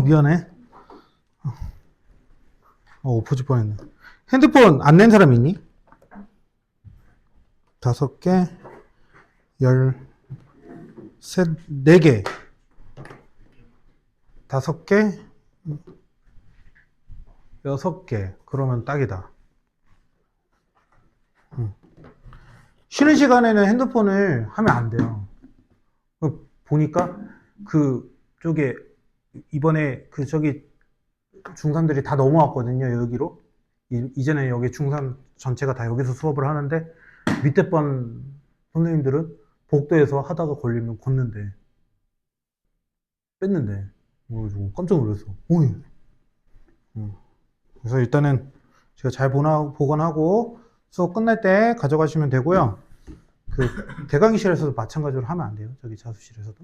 미안해. 엎어질 뻔했네. 핸드폰 안 낸 사람 있니? 5개, 4개. 5개, 6개. 그러면 딱이다. 쉬는 시간에는 핸드폰을 하면 안 돼요. 보니까 그쪽에 이번에 저기 중3들이 다 넘어왔거든요, 여기로. 이제는 여기 중3 전체가 다 여기서 수업을 하는데 밑에 반 선생님들은 복도에서 하다가 걸리면 걷는데 뺐는데 깜짝 놀랐어. 오이. 그래서 일단은 제가 잘 보관하고 수업 끝날 때 가져가시면 되고요. 대강의실에서도 마찬가지로 하면 안 돼요. 저기 자습실에서도.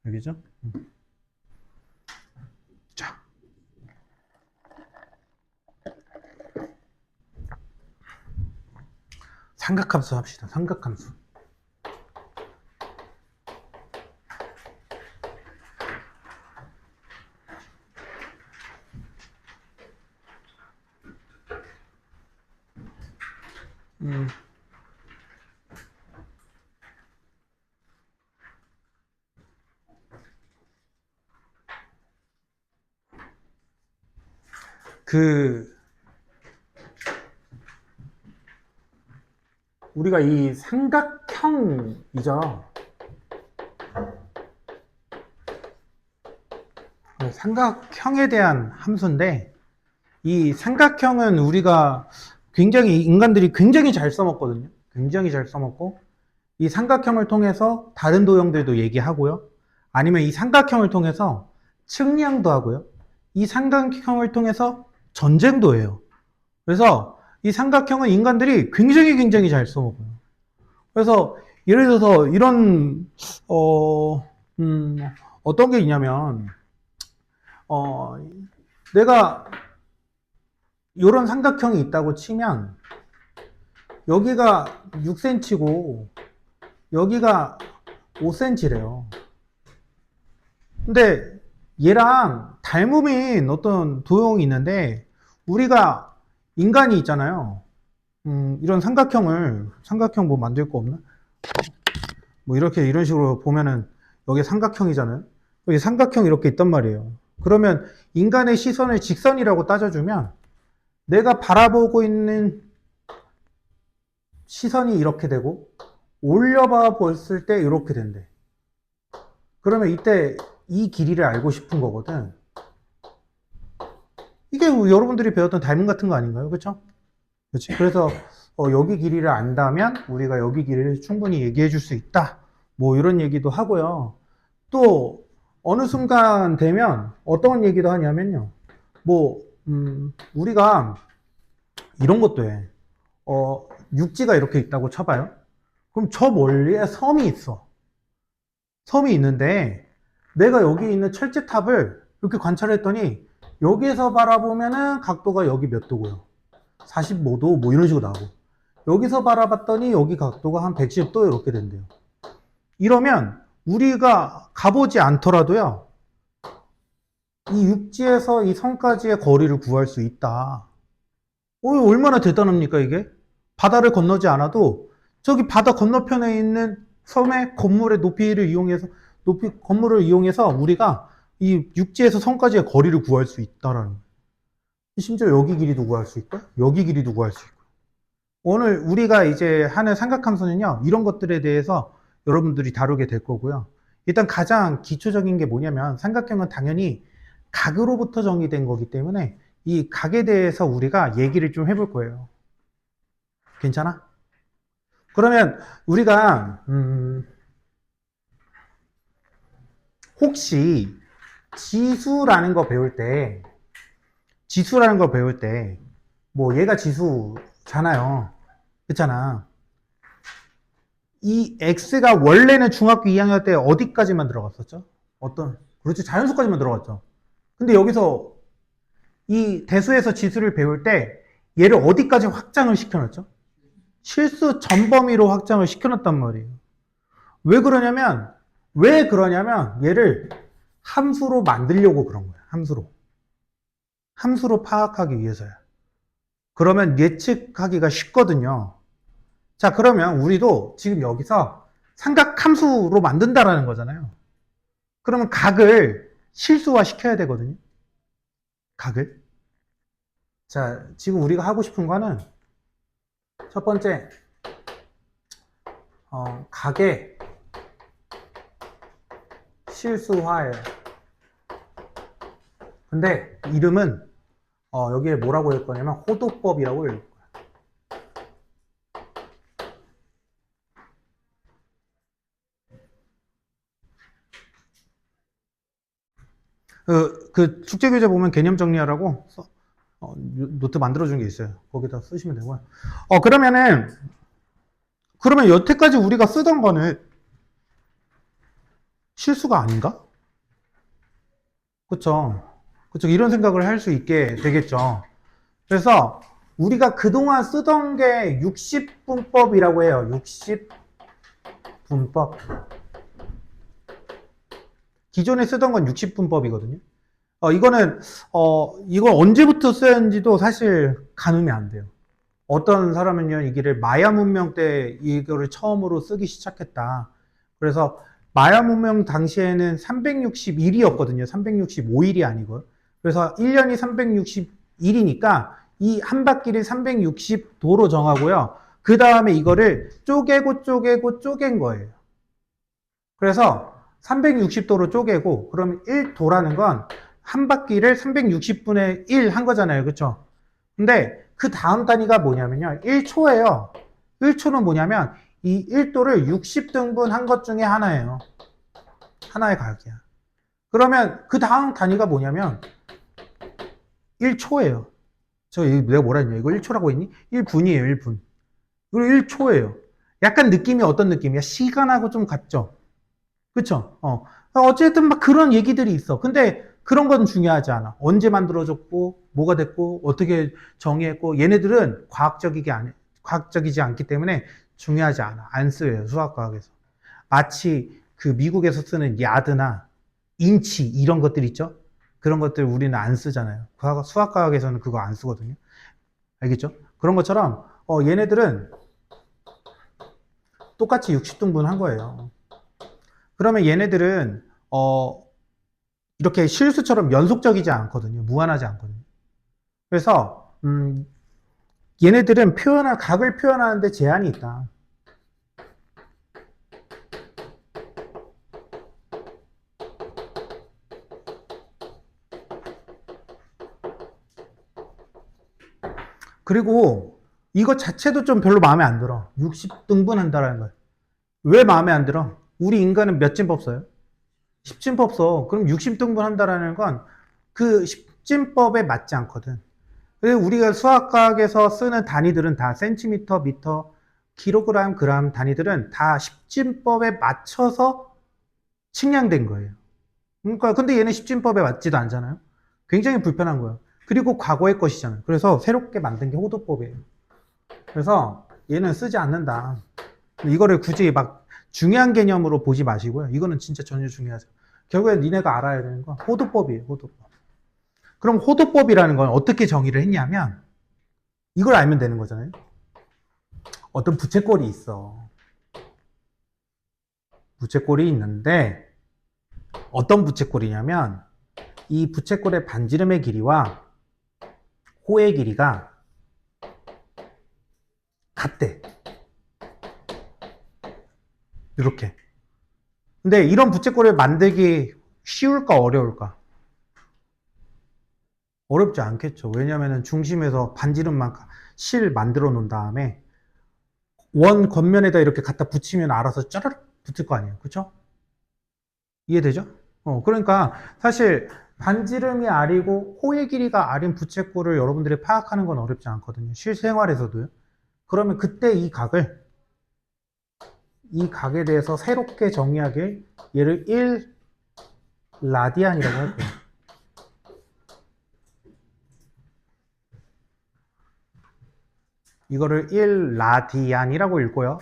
여기죠? 자. 삼각함수 합시다. 삼각함수. 우리가 이 삼각형이죠. 삼각형에 대한 함수인데, 이 삼각형은 우리가 인간들이 굉장히 잘 써먹거든요. 굉장히 잘 써먹고, 이 삼각형을 통해서 다른 도형들도 얘기하고요. 아니면 이 삼각형을 통해서 측량도 하고요. 이 삼각형을 통해서 전쟁도 해요. 그래서 이 삼각형은 인간들이 굉장히 잘 써먹어요. 그래서 예를 들어서 이런 어떤 게 있냐면 내가 이런 삼각형이 있다고 치면 여기가 6cm고 여기가 5cm래요. 근데 얘랑 닮음인 어떤 도형이 있는데 우리가 인간이 있잖아요. 이런 삼각형 뭐 만들 거 없나? 뭐 이런 식으로 보면은 여기 삼각형이잖아요. 여기 삼각형 이렇게 있단 말이에요. 그러면 인간의 시선을 직선이라고 따져주면 내가 바라보고 있는 시선이 이렇게 되고 올려봐 봤을 때 이렇게 된대. 그러면 이때 이 길이를 알고 싶은 거거든. 이게 여러분들이 배웠던 닮음 같은 거 아닌가요? 그렇죠? 그렇지. 그래서 여기 길이를 안다면 우리가 여기 길이를 충분히 얘기해 줄 수 있다. 뭐 이런 얘기도 하고요. 또 어느 순간 되면 어떤 얘기도 하냐면요. 우리가 이런 것도 해. 육지가 이렇게 있다고 쳐봐요. 그럼 저 멀리에 섬이 있어. 섬이 있는데 내가 여기 있는 철제탑을 이렇게 관찰했더니 여기에서 바라보면은 각도가 여기 몇 도고요. 45도 뭐 이런 식으로 나오고 여기서 바라봤더니 여기 각도가 한 110도 이렇게 된대요. 이러면 우리가 가보지 않더라도요. 이 육지에서 이 섬까지의 거리를 구할 수 있다. 얼마나 대단합니까 이게? 바다를 건너지 않아도 저기 바다 건너편에 있는 섬의 건물의 건물을 이용해서 우리가 이 육지에서 섬까지의 거리를 구할 수 있다라는 거예요. 심지어 여기 길이도 구할 수 있고 여기 길이도 구할 수 있고 오늘 우리가 이제 하는 삼각함수는요 이런 것들에 대해서 여러분들이 다루게 될 거고요. 일단 가장 기초적인 게 뭐냐면 삼각형은 당연히 각으로부터 정의된 거기 때문에 이 각에 대해서 우리가 얘기를 좀 해볼 거예요. 괜찮아? 그러면 우리가 혹시 지수라는 거 배울 때 뭐 얘가 지수잖아요. 그렇잖아. 이 x가 원래는 중학교 2학년 때 어디까지만 들어갔었죠? 그렇지, 자연수까지만 들어갔죠. 근데 여기서 이 대수에서 지수를 배울 때 얘를 어디까지 확장을 시켜놨죠? 실수 전 범위로 확장을 시켜놨단 말이에요. 왜 그러냐면 왜 그러냐면 얘를 함수로 만들려고 그런 거예요. 함수로 파악하기 위해서야. 그러면 예측하기가 쉽거든요. 자, 그러면 우리도 지금 여기서 삼각함수로 만든다라는 거잖아요. 그러면 각을 실수화 시켜야 되거든요. 각을. 자, 지금 우리가 하고 싶은 거는 첫 번째, 각의 실수화예요. 근데 이름은 여기에 뭐라고 할 거냐면 호도법이라고 할 거예요. 그 숙제 교재 보면 개념 정리하라고 노트 만들어준 게 있어요. 거기다 쓰시면 되고요. 그러면 여태까지 우리가 쓰던 거는 실수가 아닌가? 그쵸? 그쵸? 이런 생각을 할 수 있게 되겠죠. 그래서 우리가 그동안 쓰던 게 60분법이라고 해요. 60분법. 기존에 쓰던 건 60분법이거든요. 이걸 언제부터 쓰였는지도 사실 가늠이 안 돼요. 어떤 사람은요, 이 길을 마야 문명 때 이거를 처음으로 쓰기 시작했다. 그래서 마야 문명 당시에는 361이었거든요. 365일이 아니고요. 그래서 1년이 361이니까 이 한 바퀴를 360도로 정하고요. 그 다음에 이거를 쪼개고 쪼갠 거예요. 그래서 360도로 쪼개고, 그럼 1도라는 건 한 바퀴를 360분의 1 한 거잖아요. 그쵸? 근데 그 다음 단위가 뭐냐면요. 1초예요. 1초는 뭐냐면 이 1도를 60등분 한 것 중에 하나예요. 하나의 각이야. 그러면 그 다음 단위가 뭐냐면 1초예요. 내가 뭐라 했냐? 이거 1초라고 했니? 1분이에요, 1분. 그리고 1초예요. 약간 느낌이 어떤 느낌이야? 시간하고 좀 같죠? 그쵸? 어쨌든 막 그런 얘기들이 있어. 근데 그런 건 중요하지 않아. 언제 만들어졌고, 뭐가 됐고, 어떻게 정의했고, 얘네들은 과학적이지 않기 때문에 중요하지 않아. 안 쓰여요, 수학과학에서. 마치 그 미국에서 쓰는 야드나 인치, 이런 것들 있죠? 그런 것들 우리는 안 쓰잖아요. 수학과학에서는 그거 안 쓰거든요. 알겠죠? 그런 것처럼, 얘네들은 똑같이 60등분 한 거예요. 그러면 얘네들은, 이렇게 실수처럼 연속적이지 않거든요. 무한하지 않거든요. 그래서 얘네들은 각을 표현하는데 제한이 있다. 그리고 이거 자체도 좀 별로 마음에 안 들어. 60등분 한다라는 거예요. 왜 마음에 안 들어? 우리 인간은 몇 진법 써요? 10진법 써. 그럼 60등분 한다라는 건 그 10진법에 맞지 않거든. 그래서 우리가 수학과학에서 쓰는 단위들은 다 센티미터, 미터, 킬로그램, 그램 단위들은 다 10진법에 맞춰서 측량된 거예요. 그러니까 근데 얘는 10진법에 맞지도 않잖아요. 굉장히 불편한 거예요. 그리고 과거의 것이잖아요. 그래서 새롭게 만든 게 호도법이에요. 그래서 얘는 쓰지 않는다. 이거를 굳이 막 중요한 개념으로 보지 마시고요. 이거는 진짜 전혀 중요하죠. 결국에 니네가 알아야 되는 건 호도법이에요. 호도법. 그럼 호도법이라는 건 어떻게 정의를 했냐면 이걸 알면 되는 거잖아요. 어떤 부채꼴이 있어. 부채꼴이 있는데 어떤 부채꼴이냐면 이 부채꼴의 반지름의 길이와 호의 길이가 같대. 이렇게. 근데 이런 부채꼴을 만들기 쉬울까 어려울까? 어렵지 않겠죠. 왜냐하면 중심에서 반지름만 실 만들어 놓은 다음에 원 겉면에다 이렇게 갖다 붙이면 알아서 짜르륵 붙을 거 아니에요. 그쵸? 이해되죠? 그러니까 사실 반지름이 R이고 호의 길이가 R인 부채꼴을 여러분들이 파악하는 건 어렵지 않거든요. 실생활에서도요. 그러면 그때 이 각에 대해서 새롭게 정의하길 얘를 1 라디안이라고 할게요. 이거를 1 라디안이라고 읽고요.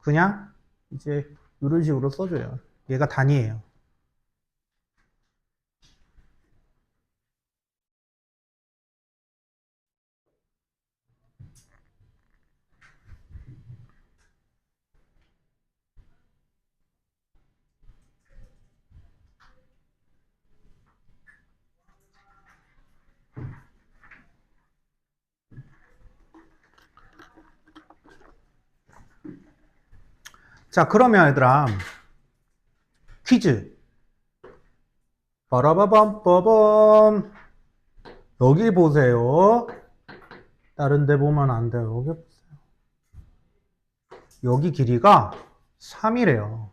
그냥 이제 이런 식으로 써줘요. 얘가 단위예요. 자, 그러면 얘들아, 퀴즈. 빠라바밤빠밤. 여기 보세요. 다른 데 보면 안 돼요. 여기 보세요. 여기 길이가 3이래요.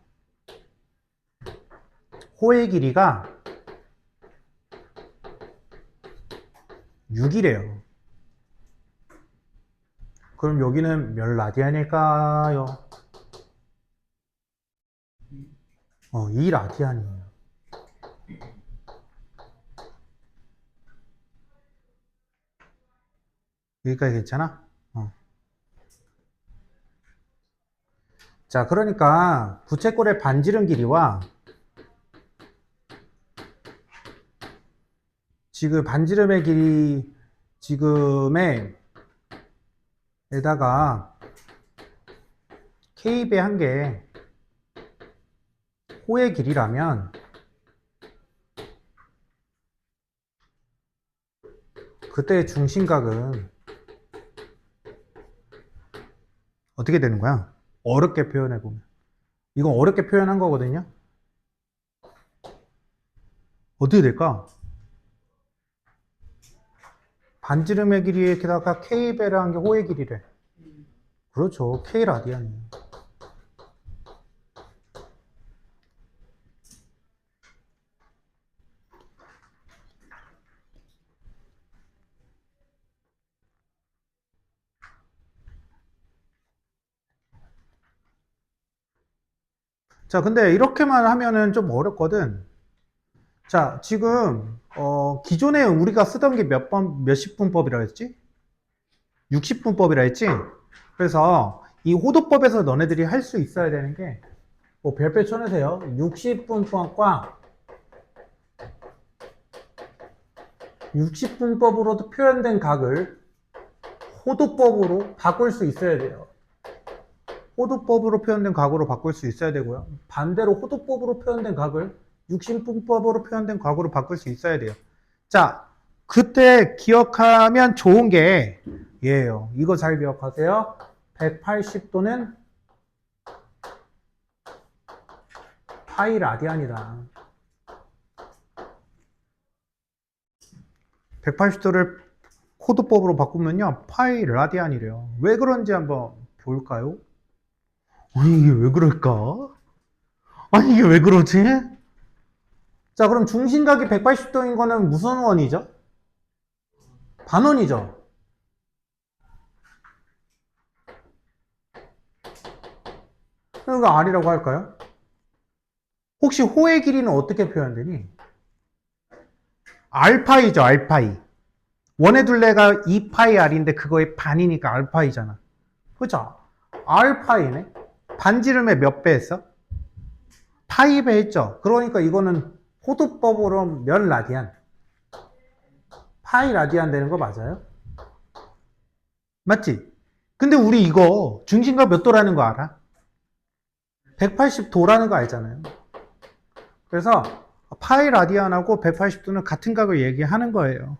호의 길이가 6이래요. 그럼 여기는 몇 라디안일까요? 2라디안이에요. 여기까지 괜찮아? 자, 그러니까 부채꼴의 반지름 길이와 지금 반지름의 길이 지금의 에다가 K배 한 개 호의 길이라면 그때의 중심각은 어떻게 되는 거야? 어렵게 표현해보면 이건 어렵게 표현한 거거든요. 어떻게 될까? 반지름의 길이에다가 K배를 한 게 호의 길이래. 그렇죠. K 라디안이에요. 자, 근데 이렇게만 하면은 좀 어렵거든. 자, 지금 기존에 우리가 쓰던 게 몇십 분법이라 했지? 60분법이라 했지? 그래서 이 호도법에서 너네들이 할 수 있어야 되는 게 별표 쳐내세요. 60분법과 60분법으로도 표현된 각을 호도법으로 바꿀 수 있어야 돼요. 호도법으로 표현된 각으로 바꿀 수 있어야 되고요. 반대로 호도법으로 표현된 각을 60분법으로 표현된 각으로 바꿀 수 있어야 돼요. 자, 그때 기억하면 좋은 게 얘예요. 이거 잘 기억하세요. 180도는 파이 라디안이다. 180도를 호도법으로 바꾸면요, 파이 라디안이래요. 왜 그런지 한번 볼까요? 아니, 이게 왜 그럴까? 아니, 이게 왜 그러지? 자, 그럼 중심각이 180도인 거는 무슨 원이죠? 반원이죠. 그러니까 R이라고 할까요? 혹시 호의 길이는 어떻게 표현되니? R파이죠, R파이. 원의 둘레가 2파이 R인데 그거의 반이니까 R파이잖아. 그죠? R파이네. 반지름에 몇 배 했어? 파이 배 했죠. 그러니까 이거는 호도법으로 몇 라디안? 파이 라디안 되는 거 맞아요? 맞지? 근데 우리 이거 중심각 몇 도라는 거 알아? 180도라는 거 알잖아요. 그래서 파이 라디안하고 180도는 같은 각을 얘기하는 거예요.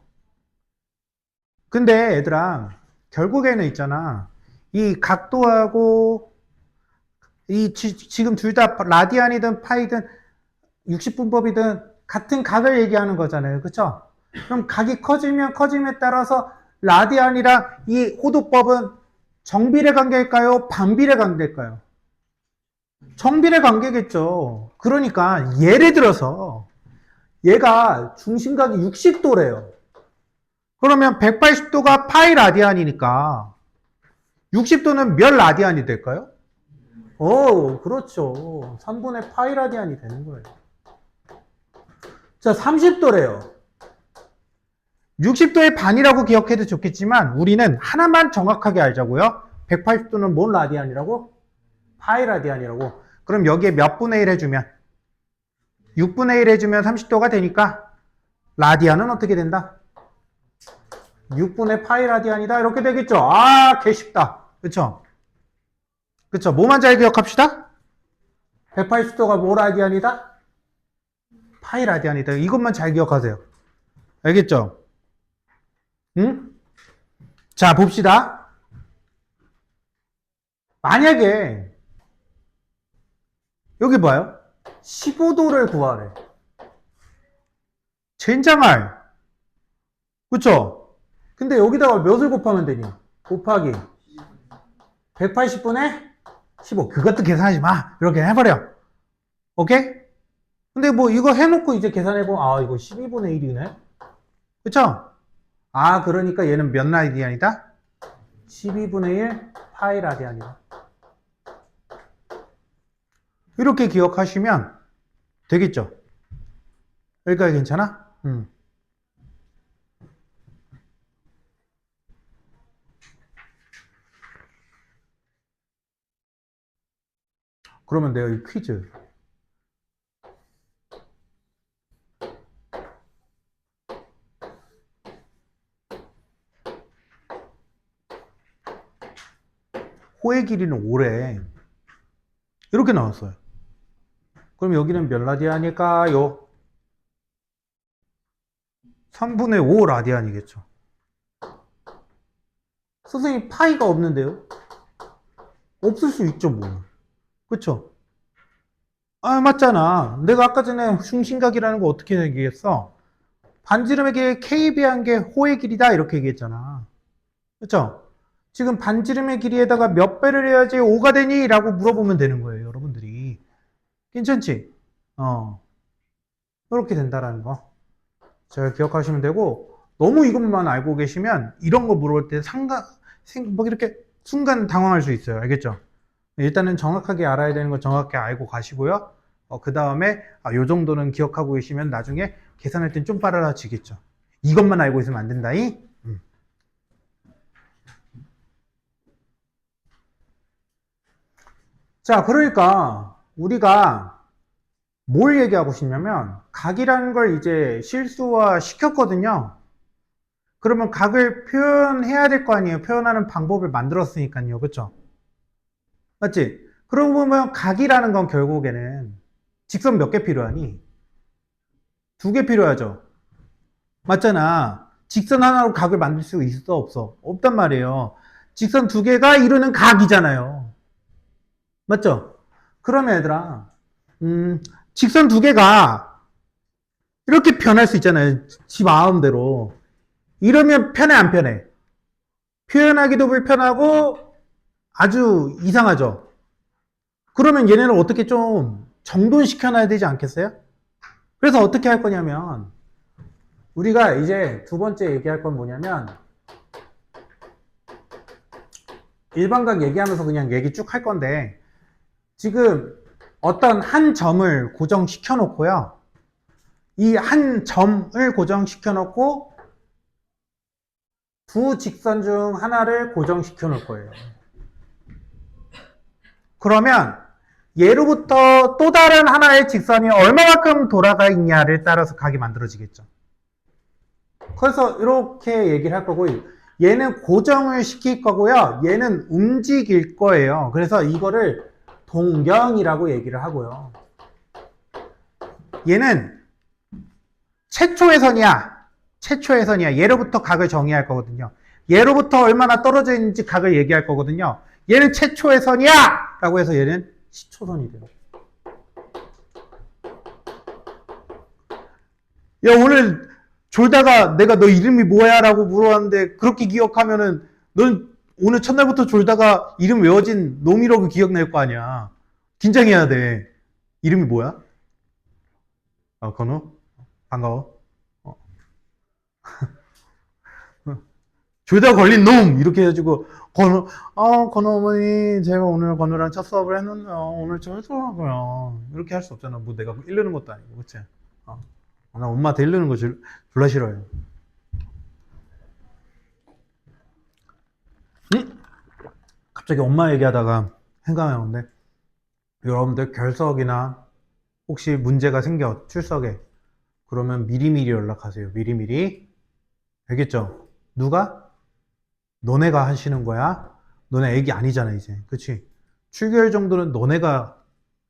근데 얘들아, 결국에는 있잖아. 이 각도하고 지금 둘 다 라디안이든 파이든 60분법이든 같은 각을 얘기하는 거잖아요. 그쵸? 그럼 각이 커지면 커짐에 따라서 라디안이랑 이 호도법은 정비례 관계일까요? 반비례 관계일까요? 정비례 관계겠죠. 그러니까 예를 들어서 얘가 중심각이 60도래요. 그러면 180도가 파이 라디안이니까 60도는 몇 라디안이 될까요? 그렇죠. 3분의 파이 라디안이 되는 거예요. 자, 30도래요. 60도의 반이라고 기억해도 좋겠지만 우리는 하나만 정확하게 알자고요. 180도는 뭔 라디안이라고? 파이 라디안이라고. 그럼 여기에 몇 분의 1 해주면? 6분의 1 해주면 30도가 되니까 라디안은 어떻게 된다? 6분의 파이 라디안이다. 이렇게 되겠죠. 아, 개 쉽다. 그쵸? 그쵸? 뭐만 잘 기억합시다. 180도가 뭐 라디안이다? 파이 라디안이다. 이것만 잘 기억하세요. 알겠죠? 응? 자, 봅시다. 만약에 여기 봐요. 15도를 구하래. 젠장할. 그쵸? 근데 여기다가 몇을 곱하면 되니? 곱하기 180분의 15. 그것도 계산하지 마. 이렇게 해버려. 오케이? 근데 뭐 이거 해놓고 이제 계산해보면 아 이거 12분의 1이네. 그쵸? 아 그러니까 얘는 몇 라디안이다? 12분의 1 파이 라디안이다. 이렇게 기억하시면 되겠죠? 여기까지 괜찮아? 그러면 내가 이 퀴즈 호의 길이는 5래. 이렇게 나왔어요. 그럼 여기는 몇 라디안일까요? 3분의 5 라디안이겠죠. 선생님 파이가 없는데요? 없을 수 있죠 뭐. 그쵸? 아 맞잖아. 내가 아까 전에 흉심각이라는 거 어떻게 얘기했어? 반지름에게 KB한 게 호의 길이다 이렇게 얘기했잖아. 그쵸? 지금 반지름의 길이에다가 몇 배를 해야지 5가 되니? 라고 물어보면 되는 거예요 여러분들이. 괜찮지? 이렇게 된다라는 거 잘 기억하시면 되고, 너무 이것만 알고 계시면 이런 거 물어볼 때 뭐 이렇게 순간 당황할 수 있어요. 알겠죠? 일단은 정확하게 알아야 되는 거 정확하게 알고 가시고요. 그 다음에 요 정도는 기억하고 계시면 나중에 계산할 땐 좀 빨라지겠죠. 이것만 알고 있으면 안 된다이. 자, 그러니까 우리가 뭘 얘기하고 싶냐면 각이라는 걸 이제 실수화 시켰거든요. 그러면 각을 표현해야 될 거 아니에요. 표현하는 방법을 만들었으니까요. 그쵸? 맞지? 그러고 보면 각이라는 건 결국에는 직선 몇 개 필요하니? 2개 필요하죠. 맞잖아. 직선 하나로 각을 만들 수 있어 없어? 없단 말이에요. 직선 2개가 이루는 각이잖아요. 맞죠? 그러면 얘들아 직선 2개가 이렇게 변할 수 있잖아요. 지 마음대로. 이러면 편해 안 편해? 표현하기도 불편하고 아주 이상하죠. 그러면 얘네를 어떻게 좀 정돈시켜놔야 되지 않겠어요? 그래서 어떻게 할 거냐면 우리가 이제 두 번째 얘기할 건 뭐냐면 일반각 얘기하면서 그냥 얘기 쭉 할 건데 지금 어떤 한 점을 고정시켜 놓고요. 이 한 점을 고정시켜 놓고 두 직선 중 하나를 고정시켜 놓을 거예요. 그러면 얘로부터 또 다른 하나의 직선이 얼마만큼 돌아가 있냐를 따라서 각이 만들어지겠죠. 그래서 이렇게 얘기를 할 거고 얘는 고정을 시킬 거고요. 얘는 움직일 거예요. 그래서 이거를 동경이라고 얘기를 하고요. 얘는 최초의 선이야. 최초의 선이야. 얘로부터 각을 정의할 거거든요. 얘로부터 얼마나 떨어져 있는지 각을 얘기할 거거든요. 얘는 최초의 선이야! 라고 해서 얘는 시초선이 돼요. 야, 오늘 졸다가 내가 너 이름이 뭐야? 라고 물어봤는데 그렇게 기억하면은 넌 오늘 첫날부터 졸다가 이름 외워진 놈이라고 기억낼 거 아니야. 긴장해야 돼. 이름이 뭐야? 건우? 반가워. 어. 졸다 걸린 놈! 이렇게 해가지고 건우, 건우 어머니 제가 오늘 건우랑 첫 수업을 했는데 오늘 좀 해주라고요. 이렇게 할 수 없잖아. 뭐 내가 이르는 것도 아니고 그치? 나 엄마한테 이르는 거 졸라 싫어요. 응? 갑자기 엄마 얘기하다가 생각나는데 여러분들 결석이나 혹시 문제가 생겨, 출석에. 그러면 미리미리 연락하세요. 미리미리. 알겠죠? 누가? 너네가 하시는 거야. 너네 애기 아니잖아, 이제. 그치? 7개월 정도는 너네가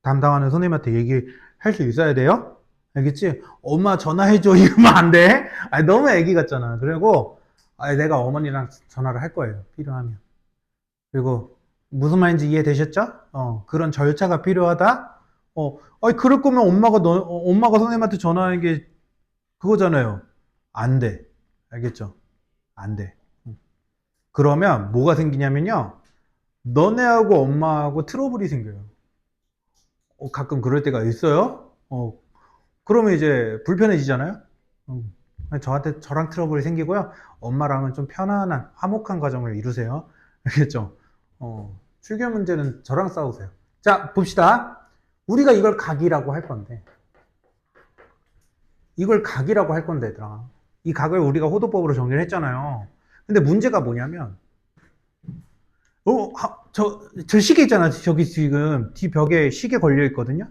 담당하는 선생님한테 얘기할 수 있어야 돼요? 알겠지? 엄마 전화해줘. 이러면 안 돼. 아니, 너무 애기 같잖아. 그리고, 아니, 내가 어머니랑 전화를 할 거예요. 필요하면. 그리고, 무슨 말인지 이해되셨죠? 그런 절차가 필요하다? 아니, 그럴 거면 엄마가 선생님한테 전화하는 게 그거잖아요. 안 돼. 알겠죠? 안 돼. 그러면 뭐가 생기냐면요. 너네하고 엄마하고 트러블이 생겨요. 가끔 그럴 때가 있어요. 그러면 이제 불편해지잖아요. 저랑 트러블이 생기고요. 엄마랑은 좀 편안한, 화목한 과정을 이루세요. 알겠죠? 7개월 문제는 저랑 싸우세요. 자, 봅시다. 우리가 이걸 각이라고 할 건데, 얘들아. 이 각을 우리가 호도법으로 정리를 했잖아요. 근데 문제가 뭐냐면, 저 시계 있잖아. 저기 지금 뒤 벽에 시계 걸려 있거든요.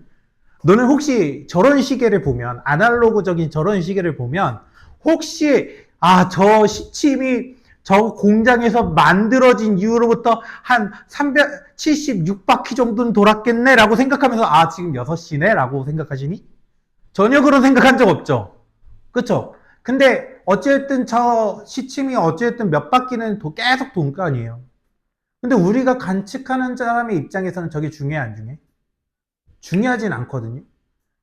너는 혹시 저런 시계를 보면, 아날로그적인 저런 시계를 보면, 혹시, 저 시침이 저 공장에서 만들어진 이후로부터 한 376바퀴 정도는 돌았겠네? 라고 생각하면서, 지금 6시네? 라고 생각하시니? 전혀 그런 생각한 적 없죠? 그쵸? 근데, 어쨌든 저 시침이 어쨌든 몇 바퀴는 계속 돈 거 아니에요? 근데 우리가 관측하는 사람의 입장에서는 저게 중요해, 안 중요해? 중요하진 않거든요?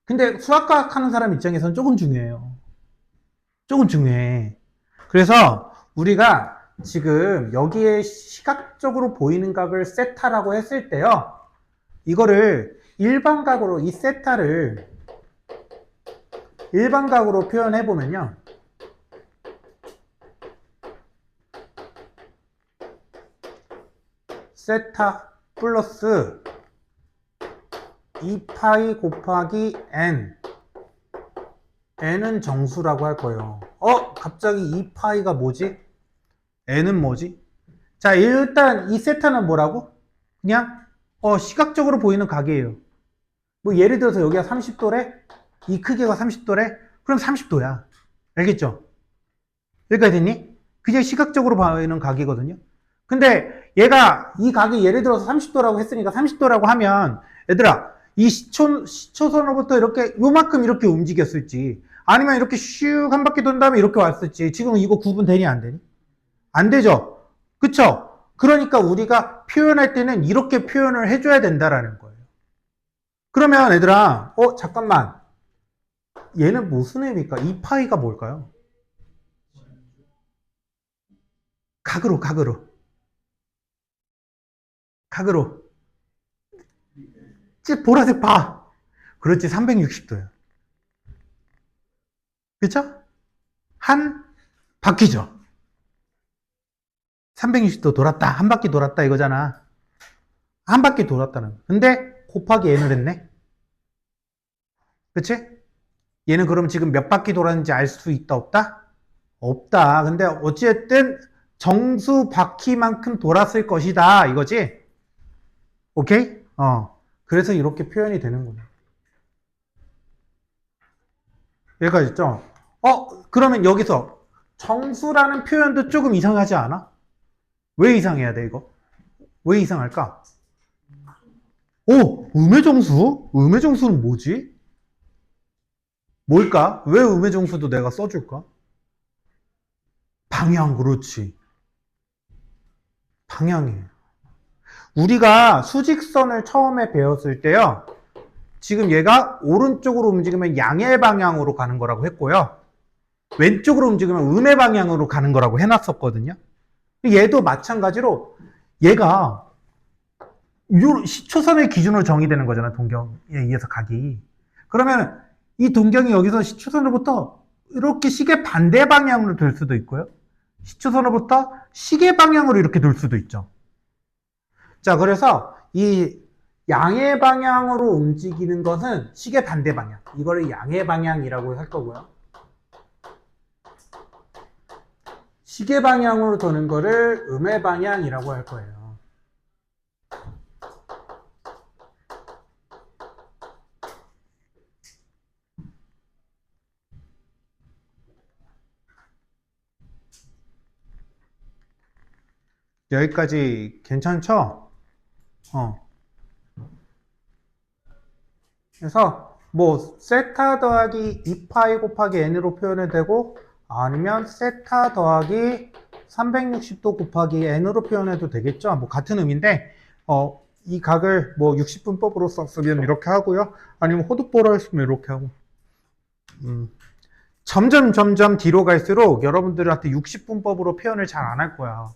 근데 수학과학 하는 사람 입장에서는 조금 중요해요. 조금 중요해. 그래서 우리가 지금 여기에 시각적으로 보이는 각을 세타라고 했을 때요. 이거를 일반각으로, 이 세타를 일반각으로 표현해보면요. 세타 플러스 2파이 곱하기 n. n은 정수라고 할 거예요. 갑자기 2파이가 뭐지? n은 뭐지? 자, 일단 이 세타는 뭐라고? 그냥 시각적으로 보이는 각이에요. 뭐 예를 들어서 여기가 30도래? 이 크기가 30도래? 그럼 30도야. 알겠죠? 여기까지 됐니? 그냥 시각적으로 보이는 각이거든요. 근데 얘가 이 각이 예를 들어서 30도라고 했으니까 30도라고 하면 얘들아 이 시초선으로부터 이렇게 요만큼 이렇게 움직였을지 아니면 이렇게 슉 한 바퀴 돈 다음에 이렇게 왔을지 지금 이거 구분되니 안 되니? 안 되죠? 그쵸? 그러니까 우리가 표현할 때는 이렇게 표현을 해줘야 된다라는 거예요. 그러면 얘들아 잠깐만 얘는 무슨 의미일까? 이 파이가 뭘까요? 각으로 보라색 봐. 그렇지 360도야. 그쵸? 한 바퀴죠. 360도 돌았다. 한 바퀴 돌았다 이거잖아. 한 바퀴 돌았다는. 근데 곱하기 n을 했네. 그치? 얘는 그럼 지금 몇 바퀴 돌았는지 알 수 있다 없다? 없다. 근데 어쨌든 정수 바퀴만큼 돌았을 것이다 이거지? 오케이? 그래서 이렇게 표현이 되는 거네. 여기까지 있죠? 그러면 여기서 정수라는 표현도 조금 이상하지 않아? 왜 이상해야 돼 이거? 왜 이상할까? 음의 정수? 음의 정수는 뭐지? 뭘까? 왜 음의 정수도 내가 써줄까? 방향, 그렇지. 방향이에요. 우리가 수직선을 처음에 배웠을 때요. 지금 얘가 오른쪽으로 움직이면 양의 방향으로 가는 거라고 했고요. 왼쪽으로 움직이면 음의 방향으로 가는 거라고 해놨었거든요. 얘도 마찬가지로 얘가 시초선의 기준으로 정의되는 거잖아. 동경에 의해서 각이. 그러면 이 동경이 여기서 시초선으로부터 이렇게 시계 반대 방향으로 돌 수도 있고요. 시초선으로부터 시계 방향으로 이렇게 돌 수도 있죠. 자, 그래서 이 양의 방향으로 움직이는 것은 시계 반대 방향. 이거를 양의 방향이라고 할 거고요. 시계 방향으로 도는 거를 음의 방향이라고 할 거예요. 여기까지 괜찮죠? 그래서 뭐 세타 더하기 2파이 곱하기 n으로 표현해도 되고 아니면 세타 더하기 360도 곱하기 n으로 표현해도 되겠죠. 뭐 같은 의미인데 이 각을 뭐 60분법으로 썼으면 이렇게 하고요. 아니면 호두보로 했으면 이렇게 하고. 점점 뒤로 갈수록 여러분들한테 60분법으로 표현을 잘 안 할 거야.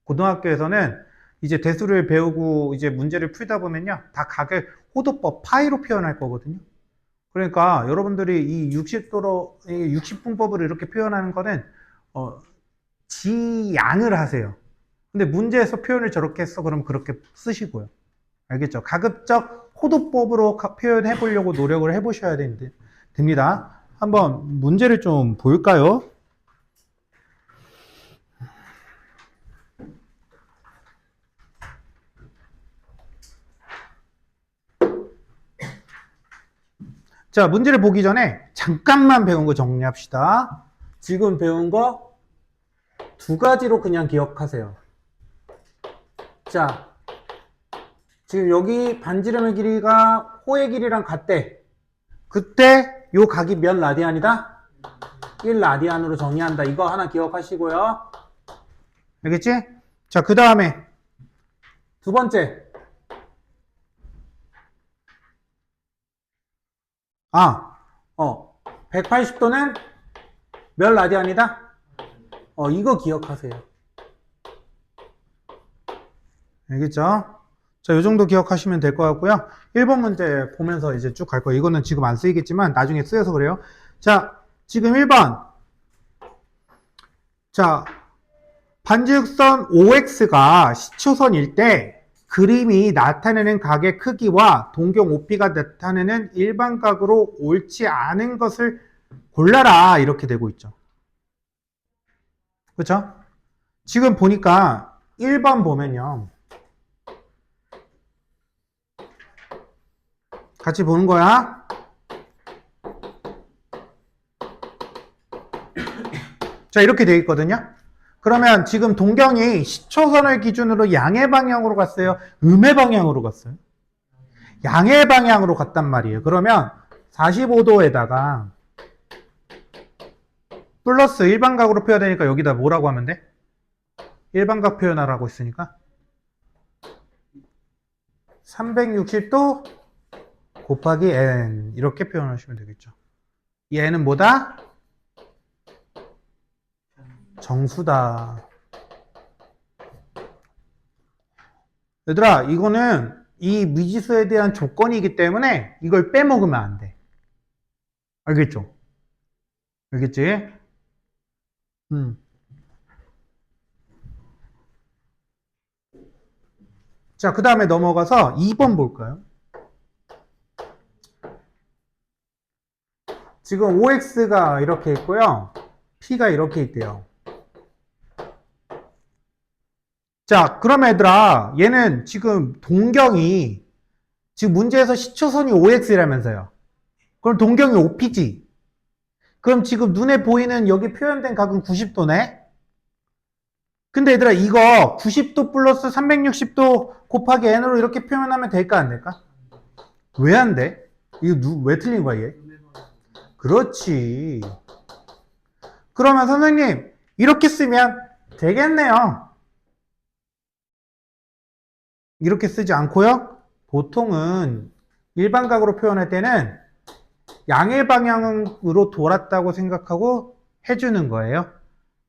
고등학교에서는 이제 대수를 배우고 이제 문제를 풀다 보면요. 다 각을 호두법, 파이로 표현할 거거든요. 그러니까 여러분들이 이 60분법으로 이렇게 표현하는 거는 지양을 하세요. 근데 문제에서 표현을 저렇게 했어. 그러면 그렇게 쓰시고요. 알겠죠? 가급적 호두법으로 표현해 보려고 노력을 해 보셔야 됩니다. 한번 문제를 좀 볼까요? 자, 문제를 보기 전에 잠깐만 배운 거 정리합시다. 지금 배운 거 두 가지로 그냥 기억하세요. 자, 지금 여기 반지름의 길이가 호의 길이랑 같대. 그때 요 각이 몇 라디안이다? 1라디안으로 정의한다. 이거 하나 기억하시고요. 알겠지? 자, 그 다음에 두 번째. 180도는 몇 라디안이다? 이거 기억하세요. 알겠죠? 자, 요 정도 기억하시면 될 것 같고요. 1번 문제 보면서 이제 쭉 갈 거예요. 이거는 지금 안 쓰이겠지만 나중에 쓰여서 그래요. 자, 지금 1번. 자, 반지극선 OX가 시초선일 때 그림이 나타내는 각의 크기와 동경 OP가 나타내는 일반각으로 옳지 않은 것을 골라라. 이렇게 되고 있죠. 그렇죠? 지금 보니까 1번 보면요. 같이 보는 거야. 자, 이렇게 되어 있거든요. 그러면 지금 동경이 시초선을 기준으로 양의 방향으로 갔어요? 음의 방향으로 갔어요? 양의 방향으로 갔단 말이에요. 그러면 45도에다가 플러스 일반각으로 표현되니까 여기다 뭐라고 하면 돼? 일반각 표현하라고 했으니까 360도 곱하기 n 이렇게 표현하시면 되겠죠. 이 n은 뭐다? 정수다. 얘들아, 이거는 이 미지수에 대한 조건이기 때문에 이걸 빼먹으면 안 돼. 알겠죠? 알겠지? 자, 그 다음에 넘어가서 2번 볼까요? 지금 OX가 이렇게 있고요. P가 이렇게 있대요. 자, 그럼 얘들아, 얘는 지금 동경이 지금 문제에서 시초선이 OX라면서요. 그럼 동경이 OP지. 그럼 지금 눈에 보이는 여기 표현된 각은 90도네? 근데 얘들아, 이거 90도 플러스 360도 곱하기 n으로 이렇게 표현하면 될까, 안 될까? 왜 안 돼? 이거 왜 틀린 거야, 얘? 그렇지. 그러면 선생님, 이렇게 쓰면 되겠네요. 이렇게 쓰지 않고요. 보통은 일반각으로 표현할 때는 양의 방향으로 돌았다고 생각하고 해주는 거예요.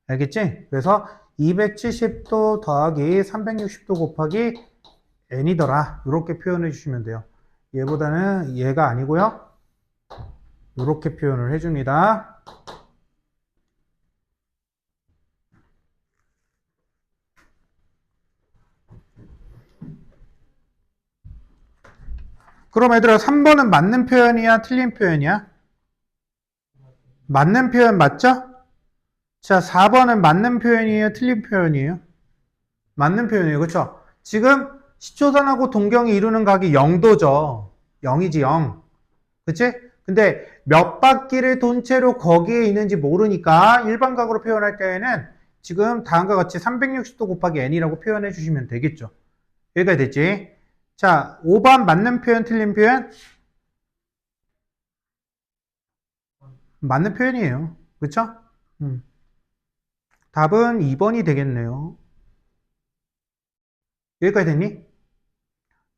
알겠지? 그래서 270도 더하기 360도 곱하기 n이더라. 이렇게 표현해 주시면 돼요. 얘보다는 얘가 아니고요. 이렇게 표현을 해줍니다. 그럼 얘들아 3번은 맞는 표현이야? 틀린 표현이야? 맞는 표현 맞죠? 자, 4번은 맞는 표현이에요? 틀린 표현이에요? 맞는 표현이에요. 그렇죠? 지금 시초선하고 동경이 이루는 각이 0도죠. 0이지 0. 그치? 근데 몇 바퀴를 돈 채로 거기에 있는지 모르니까 일반각으로 표현할 때에는 지금 다음과 같이 360도 곱하기 n이라고 표현해 주시면 되겠죠. 여기까지 됐지? 자, 5번 맞는 표현, 틀린 표현? 맞는 표현이에요. 그쵸? 답은 2번이 되겠네요. 여기까지 됐니?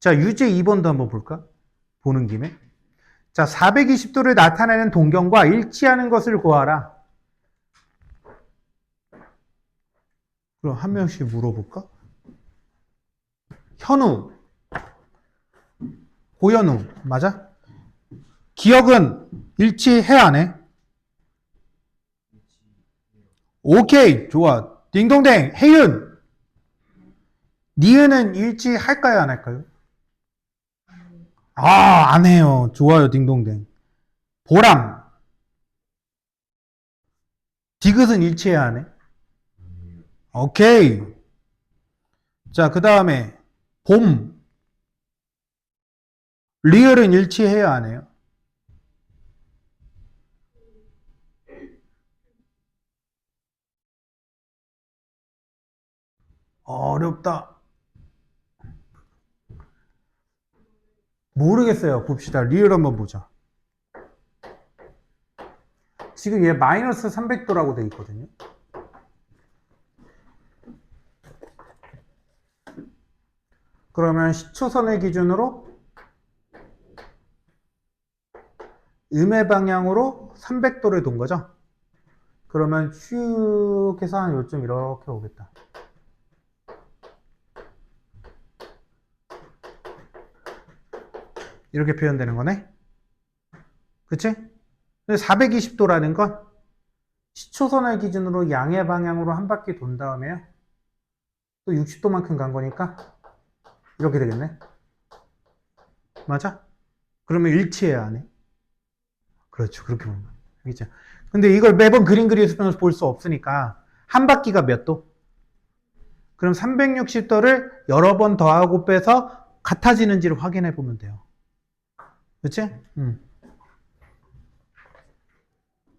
자, 유제 2번도 한번 볼까? 보는 김에. 자, 420도를 나타내는 동경과 일치하는 것을 구하라. 그럼 한 명씩 물어볼까? 현우, 고현우, 맞아? 기억은 일치해 안 해? 오케이, 좋아. 딩동댕, 혜윤. 니은은 일치할까요, 안 할까요? 아, 안 해요. 좋아요, 딩동댕. 보람. 디귿은 일치해야 하네. 오케이. 자, 그 다음에 봄. 리을은 일치해야 하네요. 어렵다. 모르겠어요. 봅시다. 리을 한번 보자. 지금 얘 마이너스 300도라고 돼 있거든요. 그러면 시초선을 기준으로 음의 방향으로 300도를 돈 거죠. 그러면 쭉 해서 한 요쯤 이렇게 오겠다. 이렇게 표현되는 거네. 그치? 420도라는 건 시초선을 기준으로 양의 방향으로 한 바퀴 돈 다음에요. 또 60도만큼 간 거니까 이렇게 되겠네. 맞아? 그러면 일치해야 하네. 그렇죠. 그렇게 보면. 알겠죠? 근데 이걸 매번 그림 그려서 볼 수 없으니까 한 바퀴가 몇 도? 그럼 360도를 여러 번 더하고 빼서 같아지는지를 확인해 보면 돼요. 그치?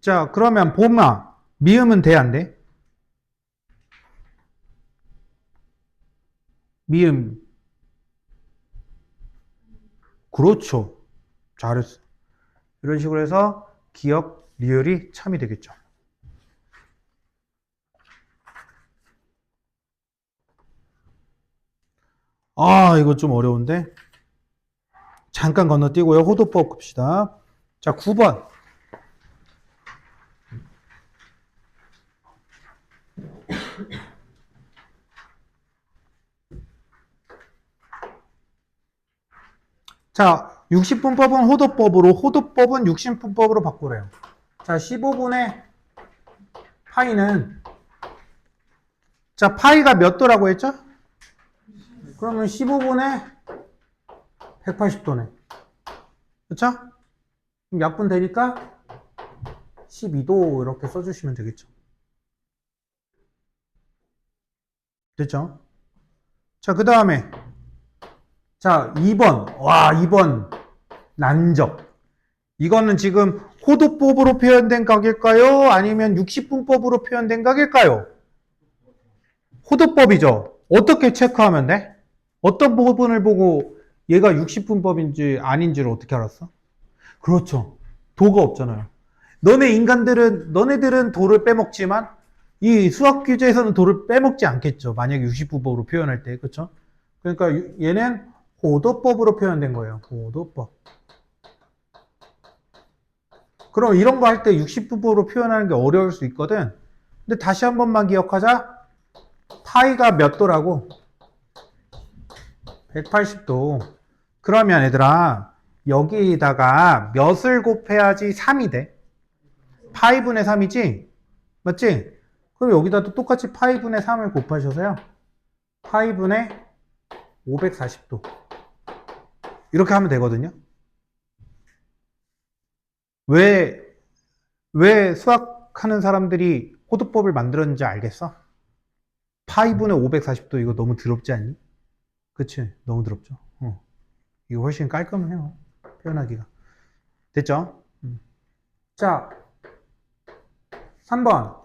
자, 그러면 봄아, 미음은 돼, 안 돼? 미음. 그렇죠. 잘했어. 이런 식으로 해서 기억, 리을이 참이 되겠죠. 아, 이거 좀 어려운데. 잠깐 건너뛰고요. 호도법 봅시다. 자, 9번. 자, 60분법은 호도법으로, 호도법은 60분법으로 바꾸래요. 자, 15분의 파이는, 자, 파이가 몇 도라고 했죠? 그러면 15분의 180도네. 그쵸? 그럼 약분 되니까 12도 이렇게 써주시면 되겠죠. 됐죠? 자, 그 다음에, 자, 2번. 와, 2번. 난적. 이거는 지금 호도법으로 표현된 각일까요? 아니면 60분법으로 표현된 각일까요? 호도법이죠. 어떻게 체크하면 돼? 어떤 부분을 보고 얘가 60분법인지 아닌지를 어떻게 알았어? 그렇죠. 도가 없잖아요. 너네들은 도를 빼먹지만 이 수학 규제에서는 도를 빼먹지 않겠죠. 만약에 60분법으로 표현할 때. 그렇죠? 그러니까 얘는 호도법으로 표현된 거예요. 호도법. 그럼 이런 거 할 때 60분법으로 표현하는 게 어려울 수 있거든. 근데 다시 한 번만 기억하자. 파이가 몇 도라고? 180도. 그러면 얘들아, 여기다가 몇을 곱해야지 3이 돼? 파이분의 3이지? 맞지? 그럼 여기다도 똑같이 파이분의 3을 곱하셔서요. 파이분의 540도. 이렇게 하면 되거든요. 왜 수학하는 사람들이 호도법을 만들었는지 알겠어? 파이분의 540도 이거 너무 더럽지 않니? 그치? 너무 더럽죠? 이거 훨씬 깔끔해요. 표현하기가. 됐죠? 자, 3번.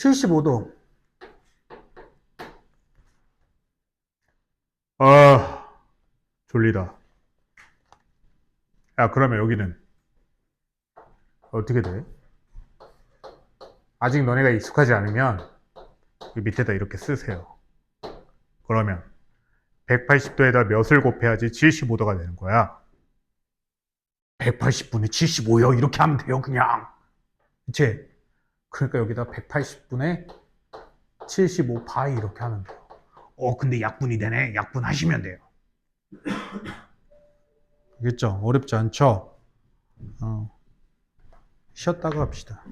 75도. 아, 졸리다. 야, 그러면 여기는 어떻게 돼? 아직 너네가 익숙하지 않으면 이 밑에다 이렇게 쓰세요. 그러면 180도에다 몇을 곱해야지 75도가 되는 거야? 180분의 75요. 이렇게 하면 돼요, 그냥. 그치? 그러니까 여기다 180분의 75 바이 이렇게 하면 돼요. 근데 약분이 되네. 약분 하시면 돼요. 알겠죠? 어렵지 않죠? 쉬었다가 합시다.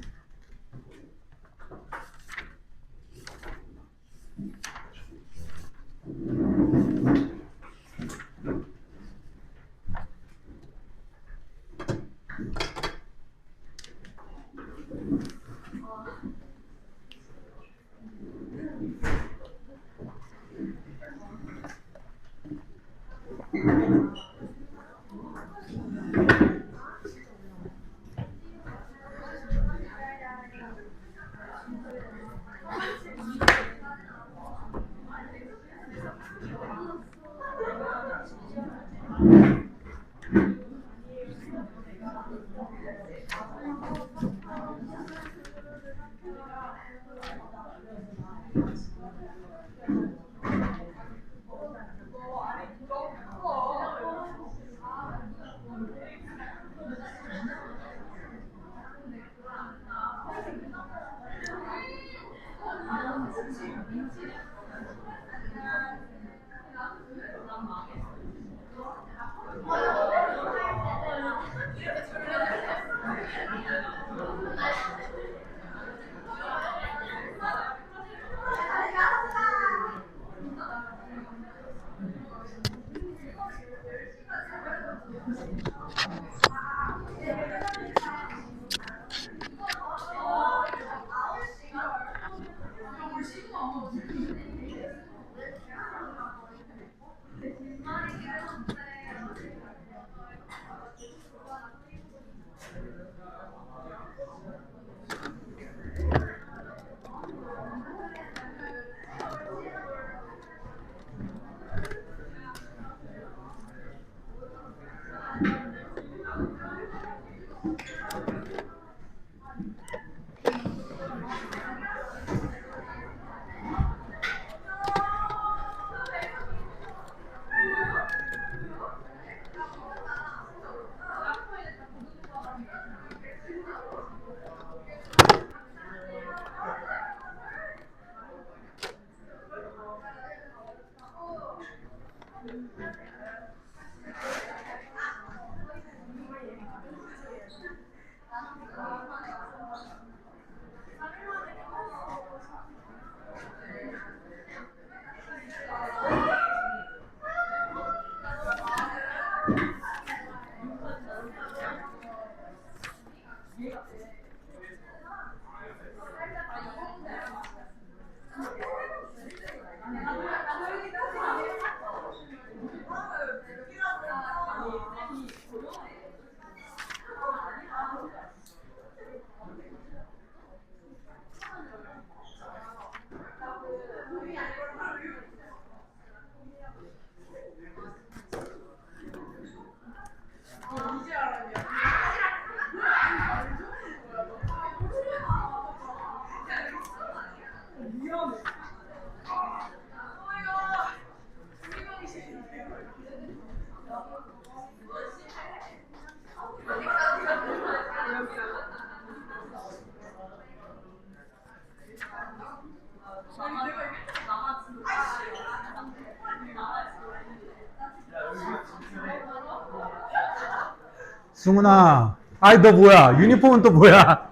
승훈아, 아이 너 뭐야? 유니폼은 또 뭐야?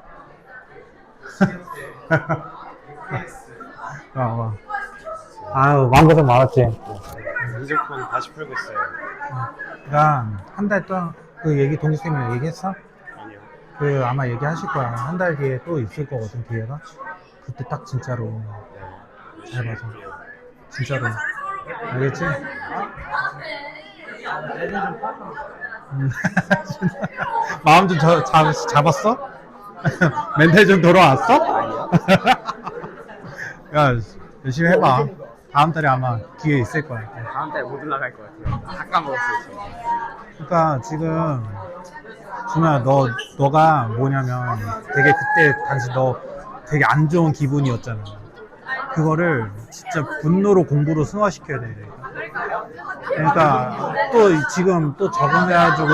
아유 마음고생 많았지. 무조건 다시 풀고 있어요. 나 한 달 동안 그 얘기 동기쌤이랑 얘기했어? 아니요. 그 아마 얘기하실 거야. 한 달 뒤에 또 있을 거거든 기회가. 그때 딱 진짜로 잘 봐서 진짜로 알겠지? 마음 좀 잡았어? 멘탈 좀 돌아왔어? 야, 열심히 해봐. 다음 달에 아마 기회 있을 거야. 다음 달에 못 올라갈 것 같아요. 다 까먹었어요, 지금. 그러니까 지금 준호야, 너가 뭐냐면 되게 그때 당시 너 되게 안 좋은 기분이었잖아. 그거를 진짜 분노로 공부로 승화시켜야 돼. 그러니까 또 지금 또 적응해가지고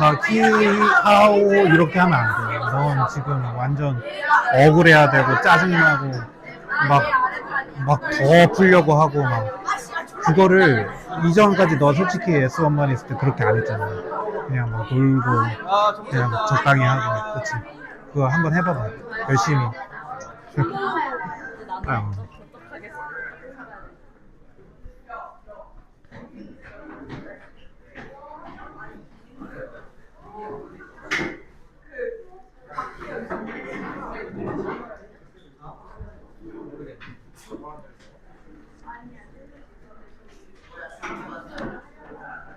막 히하오 이렇게 하면 안 돼. 넌 지금 완전 억울해야 되고 짜증나고 막 더 풀려고 하고 막 그거를 이전까지 너 솔직히 S1만 있을 때 그렇게 안 했잖아. 그냥 막 놀고 그냥 적당히 하고 그치. 그거 한번 해봐봐. 열심히. 아,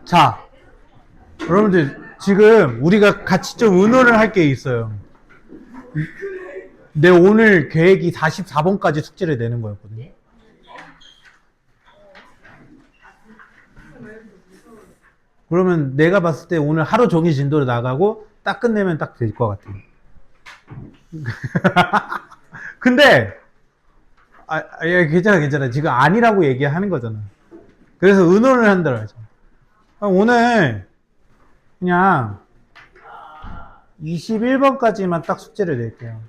자, 여러분들 지금 우리가 같이 좀 의논을 할 게 있어요. 내 오늘 계획이 44번까지 숙제를 내는 거였거든요. 그러면 내가 봤을 때 오늘 하루 종일 진도를 나가고 딱 끝내면 딱 될 것 같아요. 근데 괜찮아. 지금 아니라고 얘기하는 거잖아. 그래서 의논을 한다고 하죠. 오늘 그냥 21번까지만 딱 숙제를 낼게요.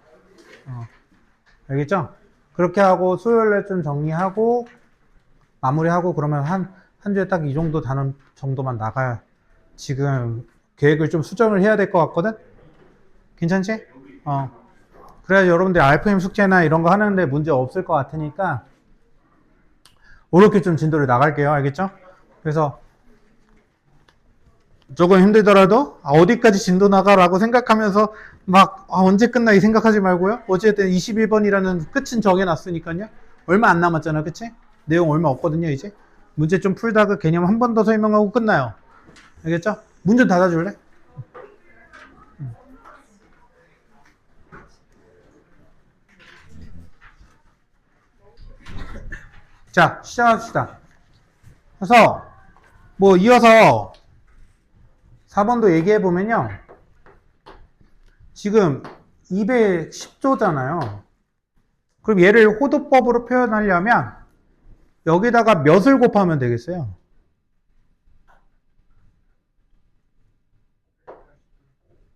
알겠죠? 그렇게 하고 수요일에 좀 정리하고 마무리하고 그러면 한 주에 딱 이 정도 단원 정도만 나가야 지금 계획을 좀 수정을 해야 될 것 같거든? 괜찮지? 그래야 여러분들 RFM 숙제나 이런 거 하는데 문제 없을 것 같으니까 그렇게 좀 진도를 나갈게요. 알겠죠? 그래서 조금 힘들더라도 어디까지 진도 나가라고 생각하면서 막 언제 끝나 이 생각하지 말고요. 어쨌든 21번이라는 끝은 정해놨으니까요. 얼마 안 남았잖아. 그치? 내용 얼마 없거든요. 이제 문제 좀 풀다가 개념 한 번 더 설명하고 끝나요. 알겠죠? 문 좀 닫아줄래? 자, 시작합시다. 그래서 뭐 이어서 4번도 얘기해 보면요. 지금 210조잖아요. 그럼 얘를 호도법으로 표현하려면 여기다가 몇을 곱하면 되겠어요?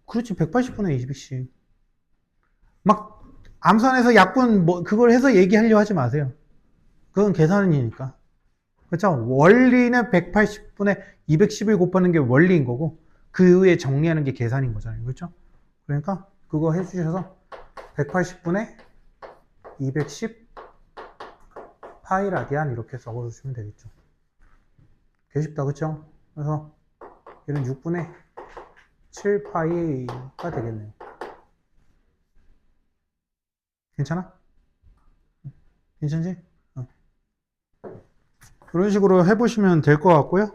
그렇지, 180분의 20씩. 막 암산해서 약분 뭐 그걸 해서 얘기하려고 하지 마세요. 그건 계산이니까. 그렇죠? 원리는 180분의 210을 곱하는 게 원리인 거고 그 이후에 정리하는 게 계산인 거잖아요. 그렇죠? 그러니까 그거 해주셔서 180분의 210 파이 라디안 이렇게 적어주시면 되겠죠. 개 쉽다, 그쵸? 그래서 얘는 6분의 7 파이가 되겠네요. 괜찮아? 괜찮지? 그런 식으로 해보시면 될 것 같고요.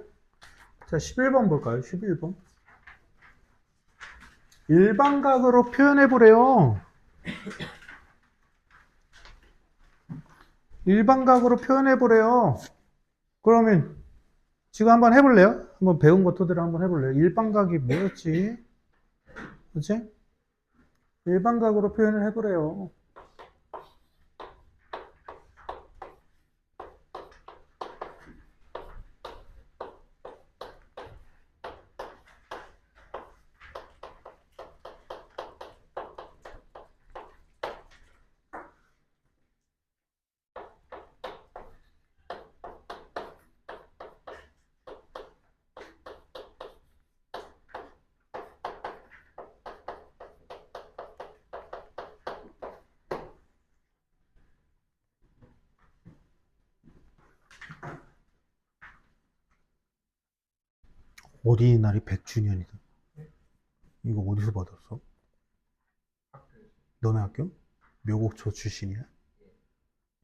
자, 11번 볼까요? 11번. 일반각으로 표현해보래요. 일반각으로 표현해보래요. 그러면 지금 한번 해볼래요? 한번 배운 것 토대로 한번 해볼래요? 일반각이 뭐였지? 그치? 일반각으로 표현을 해보래요. 어린이날이 100주년이다. 이거 어디서 받았어? 너네 학교? 묘곡초 출신이야?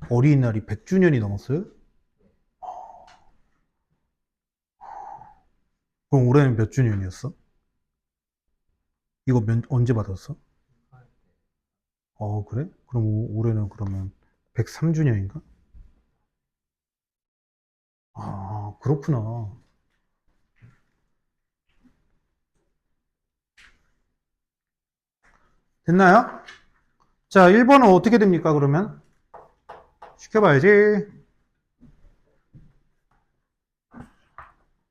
어린이날이 100주년이 넘었어요? 그럼 올해는 몇 주년이었어? 이거 언제 받았어? 그래? 그럼 올해는 그러면 103주년인가? 아, 그렇구나. 됐나요? 자, 1번은 어떻게 됩니까, 그러면? 시켜봐야지.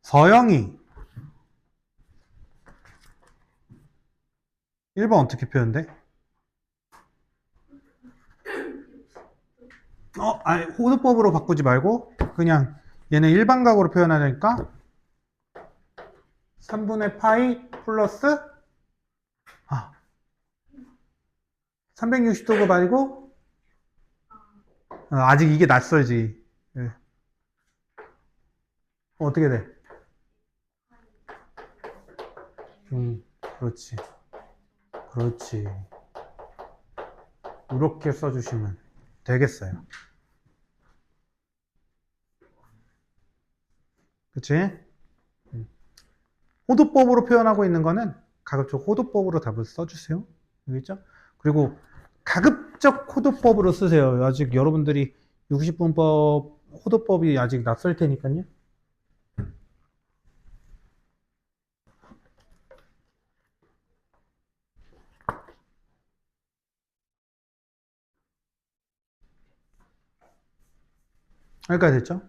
서영이. 1번 어떻게 표현돼? 아니, 호두법으로 바꾸지 말고, 그냥 얘는 일반각으로 표현하니까, 3분의 파이 플러스, 360도가 말고, 아직 이게 낯설지. 예. 어떻게 돼? 그렇지. 그렇지. 이렇게 써주시면 되겠어요. 그치? 호두법으로 표현하고 있는 거는 가급적 호두법으로 답을 써주세요. 알겠죠? 그리고 가급적 호두법으로 쓰세요. 아직 여러분들이 60분법 호두법이 아직 낯설 테니까요. 여기까지 됐죠?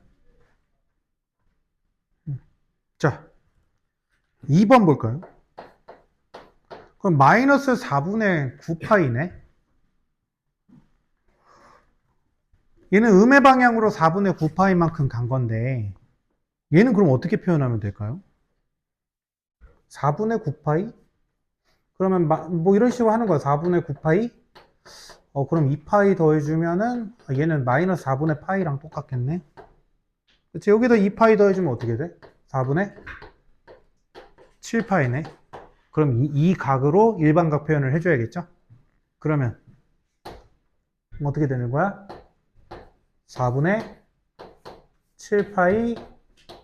자, 2번 볼까요? 그럼 마이너스 4분의 9파이네. 얘는 음의 방향으로 4분의 9파이만큼 간 건데 얘는 그럼 어떻게 표현하면 될까요? 4분의 9파이? 그러면 뭐 이런 식으로 하는 거야. 4분의 9파이? 그럼 2파이 더해주면은 얘는 마이너스 4분의 파이랑 똑같겠네. 그치? 여기다 2파이 더해주면 어떻게 돼? 4분의 7파이네. 그럼 이 각으로 일반각 표현을 해줘야겠죠? 그러면 어떻게 되는 거야? 4분의 7파이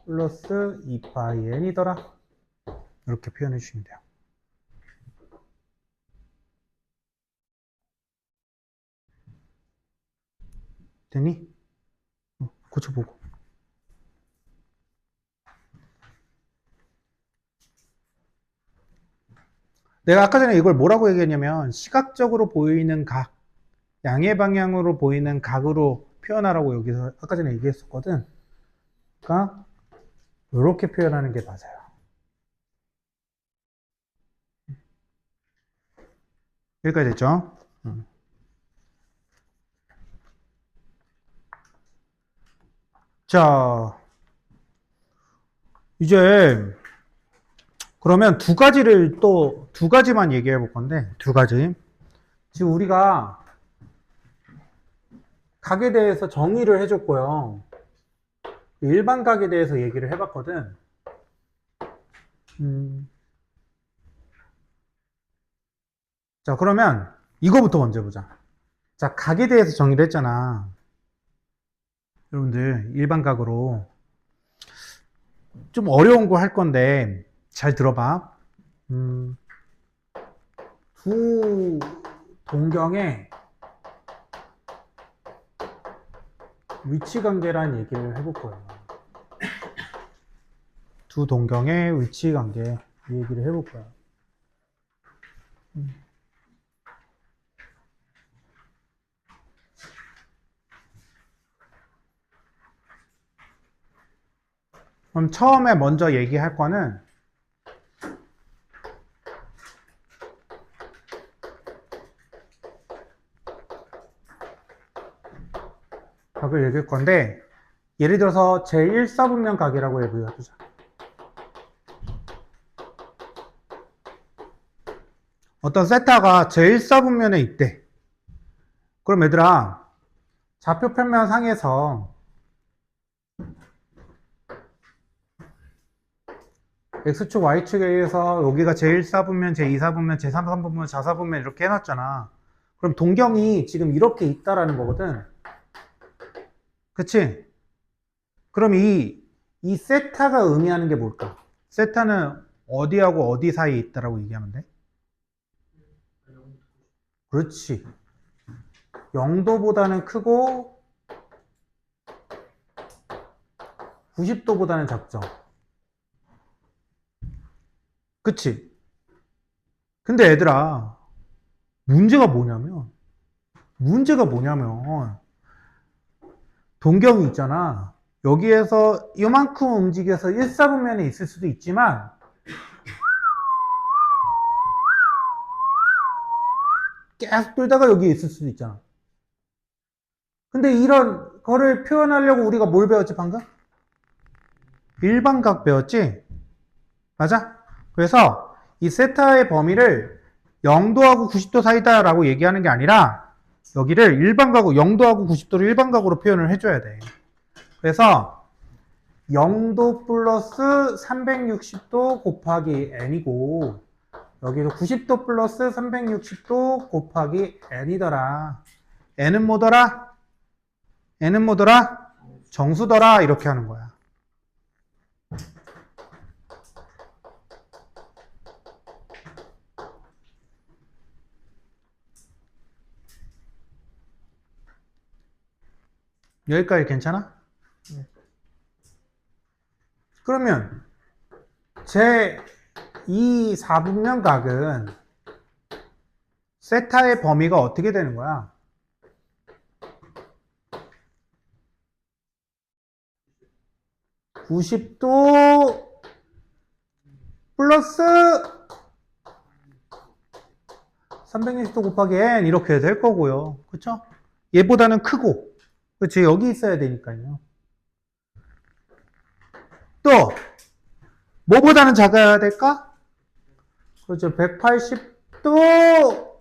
플러스 2파이 n이더라. 이렇게 표현해 주시면 돼요. 됐니? 고쳐보고. 내가 아까 전에 이걸 뭐라고 얘기했냐면 시각적으로 보이는 각, 양의 방향으로 보이는 각으로 표현하라고 여기서 아까 전에 얘기했었거든. 그러니까 이렇게 표현하는 게 맞아요. 여기까지 됐죠? 자, 이제 그러면 두 가지만 얘기해 볼 건데, 두 가지. 지금 우리가 각에 대해서 정의를 해줬고요. 일반 각에 대해서 얘기를 해봤거든. 자, 그러면 이거부터 먼저 보자. 자, 각에 대해서 정의를 했잖아. 여러분들, 일반 각으로. 좀 어려운 거 할 건데, 잘 들어봐. 두 동경의 위치 관계란 얘기를 해볼 거예요. 두 동경의 위치 관계 이 얘기를 해볼 거야. 그럼 처음에 먼저 얘기할 거는 각을 얘기할 건데 예를 들어서 제1사분면 각이라고 해보자. 어떤 세타가 제1사분면에 있대. 그럼 얘들아 좌표 평면 상에서 X축, Y축에 의해서 여기가 제1사분면, 제2사분면, 제3사분면, 제4사분면 이렇게 해놨잖아. 그럼 동경이 지금 이렇게 있다라는 거거든. 그치? 그럼 이 세타가 의미하는 게 뭘까? 세타는 어디하고 어디 사이에 있다라고 얘기하면 돼? 그렇지. 0도보다는 크고 90도보다는 작죠. 그치? 근데 얘들아, 문제가 뭐냐면 동경이 있잖아. 여기에서 이만큼 움직여서 1사분면에 있을 수도 있지만 계속 돌다가 여기에 있을 수도 있잖아. 근데 이런 거를 표현하려고 우리가 뭘 배웠지 방금? 일반각 배웠지? 맞아? 그래서 이 세타의 범위를 0도하고 90도 사이다 라고 얘기하는 게 아니라 여기를 일반각으로 0도하고 90도를 일반각으로 표현을 해줘야 돼. 그래서 0도 플러스 360도 곱하기 n이고 여기도 90도 플러스 360도 곱하기 n이더라. n은 뭐더라? 정수더라. 이렇게 하는 거야. 여기까지 괜찮아? 그러면 제 이 4분면각은 세타의 범위가 어떻게 되는 거야? (90도) 플러스 360도 곱하기 n 이렇게 될 거고요. 그쵸? 얘보다는 크고 그치? 여기 있어야 되니까요. 또 뭐보다는 작아야 될까? 그렇죠. 180도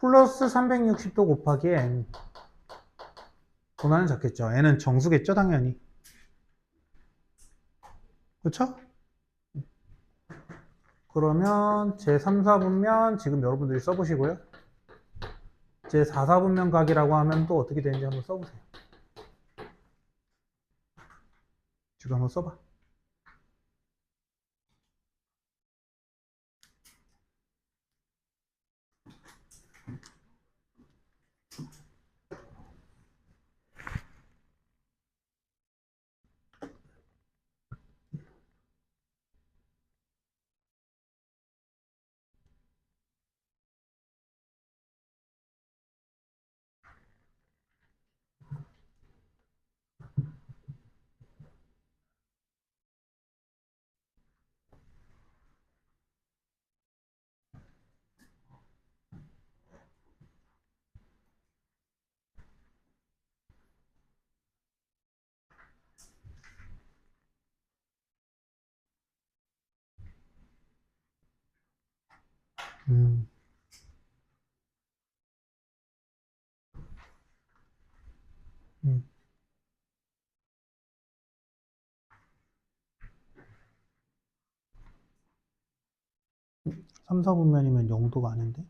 플러스 360도 곱하기 n. 보다는 작겠죠. n은 정수겠죠, 당연히. 그렇죠? 그러면 제3, 4분면 지금 여러분들이 써보시고요. 제4, 4분면 각이라고 하면 또 어떻게 되는지 한번 써보세요. 지금 한번 써봐. 음. 3, 4분면이면 0도가 아닌데?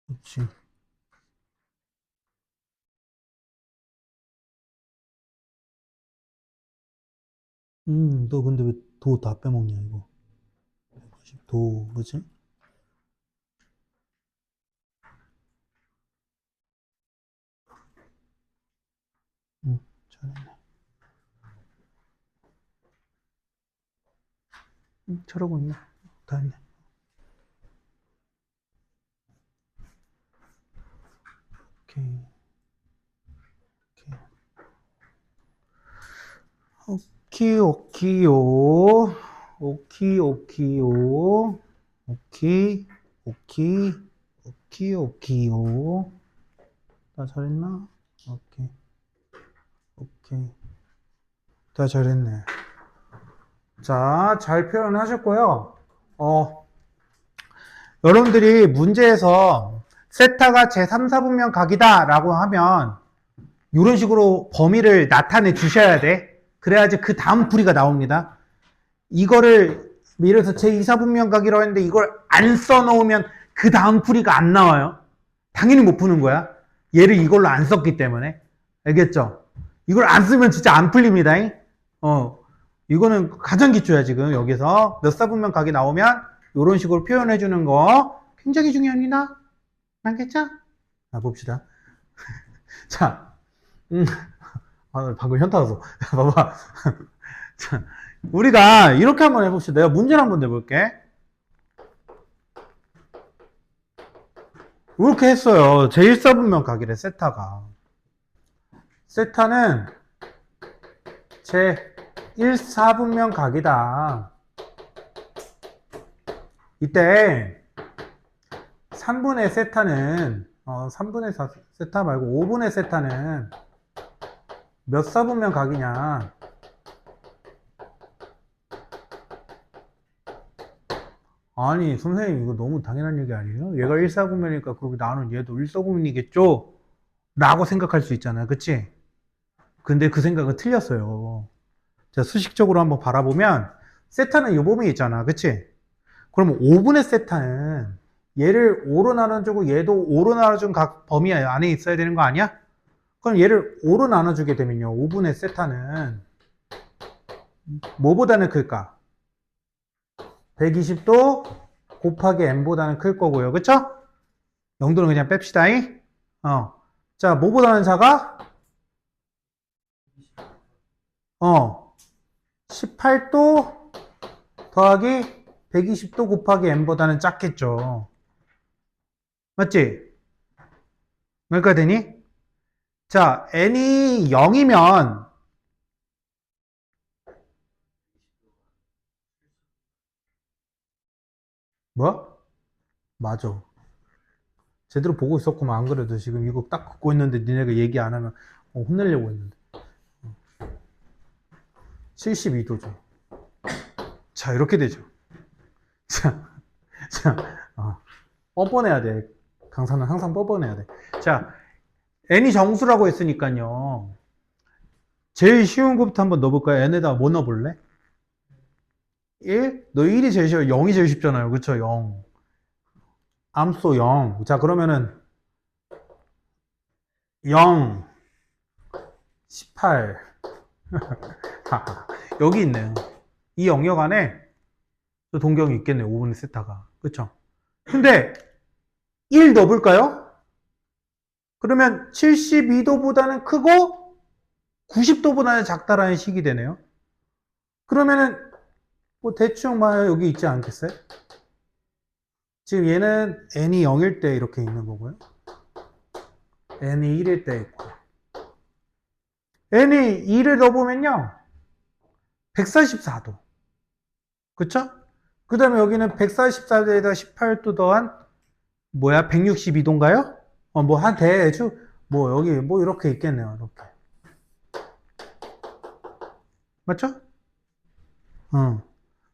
그렇지. 너 근데 왜 도 다 빼먹냐, 이거? 180도, 그치? 잘했네. 잘하고 있네. 다 했네. 오케이. 오키요. 오키요. 나 잘했나? 오케이. 다 잘했네. 자, 잘 표현하셨고요. 여러분들이 문제에서 세타가 제3, 4분면 각이다 라고 하면 이런 식으로 범위를 나타내 주셔야 돼. 그래야지 그 다음 풀이가 나옵니다. 이거를 예를 들어서 제2, 4분면 각이라고 했는데 이걸 안 써놓으면 그 다음 풀이가 안 나와요. 당연히 못 푸는 거야. 얘를 이걸로 안 썼기 때문에. 알겠죠? 이걸 안 쓰면 진짜 안 풀립니다. 이거는 가장 기초야, 지금. 여기서 몇 사분면 각이 나오면 이런 식으로 표현해 주는 거 굉장히 중요합니다. 알겠죠? 자, 봅시다. 자, 방금 현타 왔어. 봐봐. 자, 우리가 이렇게 한번 해봅시다. 내가 문제를 한번 내볼게. 이렇게 했어요. 제1사분면 각이래, 세타가. 세타는 제1사분면 각이다. 이때 3분의 세타는 3분의 4 세타 말고 5분의 세타는 몇 사분면 각이냐? 아니 선생님 이거 너무 당연한 얘기 아니에요? 얘가 1사분면이니까 그렇게 나는 얘도 1사분면이겠죠? 라고 생각할 수 있잖아요, 그치? 근데 그 생각은 틀렸어요. 자, 수식적으로 한번 바라보면 세타는 요 범위 있잖아, 그치? 그럼 5분의 세타는 얘를 5로 나눠주고 얘도 5로 나눠준 각 범위 안에 있어야 되는 거 아니야? 그럼 얘를 5로 나눠주게 되면요, 5분의 세타는 뭐보다는 클까? 120도 곱하기 n보다는 클 거고요, 그쵸? 0도는 그냥 뺍시다. 자, 뭐보다는 작아? 18도 더하기 120도 곱하기 n보다는 작겠죠. 맞지? 여기까지 되니? 자, n이 0이면 뭐? 맞아. 제대로 보고 있었구만. 안 그래도 지금 이거 딱 긋고 있는데 니네가 얘기 안 하면 혼내려고 했는데. 72도죠. 자, 이렇게 되죠. 자, 뻔뻔해야 돼. 강사는 항상 뻔뻔해야 돼. 자, n이 정수라고 했으니까요. 제일 쉬운 것부터 한번 넣어볼까요? n에다가 뭐 넣어볼래? 1? 너 1이 제일 쉬워. 0이 제일 쉽잖아요. 그쵸? 0. 암소 0. 자, 그러면은 0, 18. 여기 있네요. 이 영역 안에 또 동경이 있겠네요. 5분의 세타가. 그쵸? 근데 1 넣어볼까요? 그러면 72도보다는 크고 90도보다는 작다라는 식이 되네요. 그러면은 뭐 대충 막 여기 있지 않겠어요? 지금 얘는 n이 0일 때 이렇게 있는 거고요. n이 1일 때 있고. n이 2를 넣어보면요. 144도. 그쵸? 그 다음에 여기는 144도에다 18도 더한 뭐야? 162도인가요? 뭐 한 대충 뭐 여기 뭐 이렇게 있겠네요. 이렇게. 맞죠?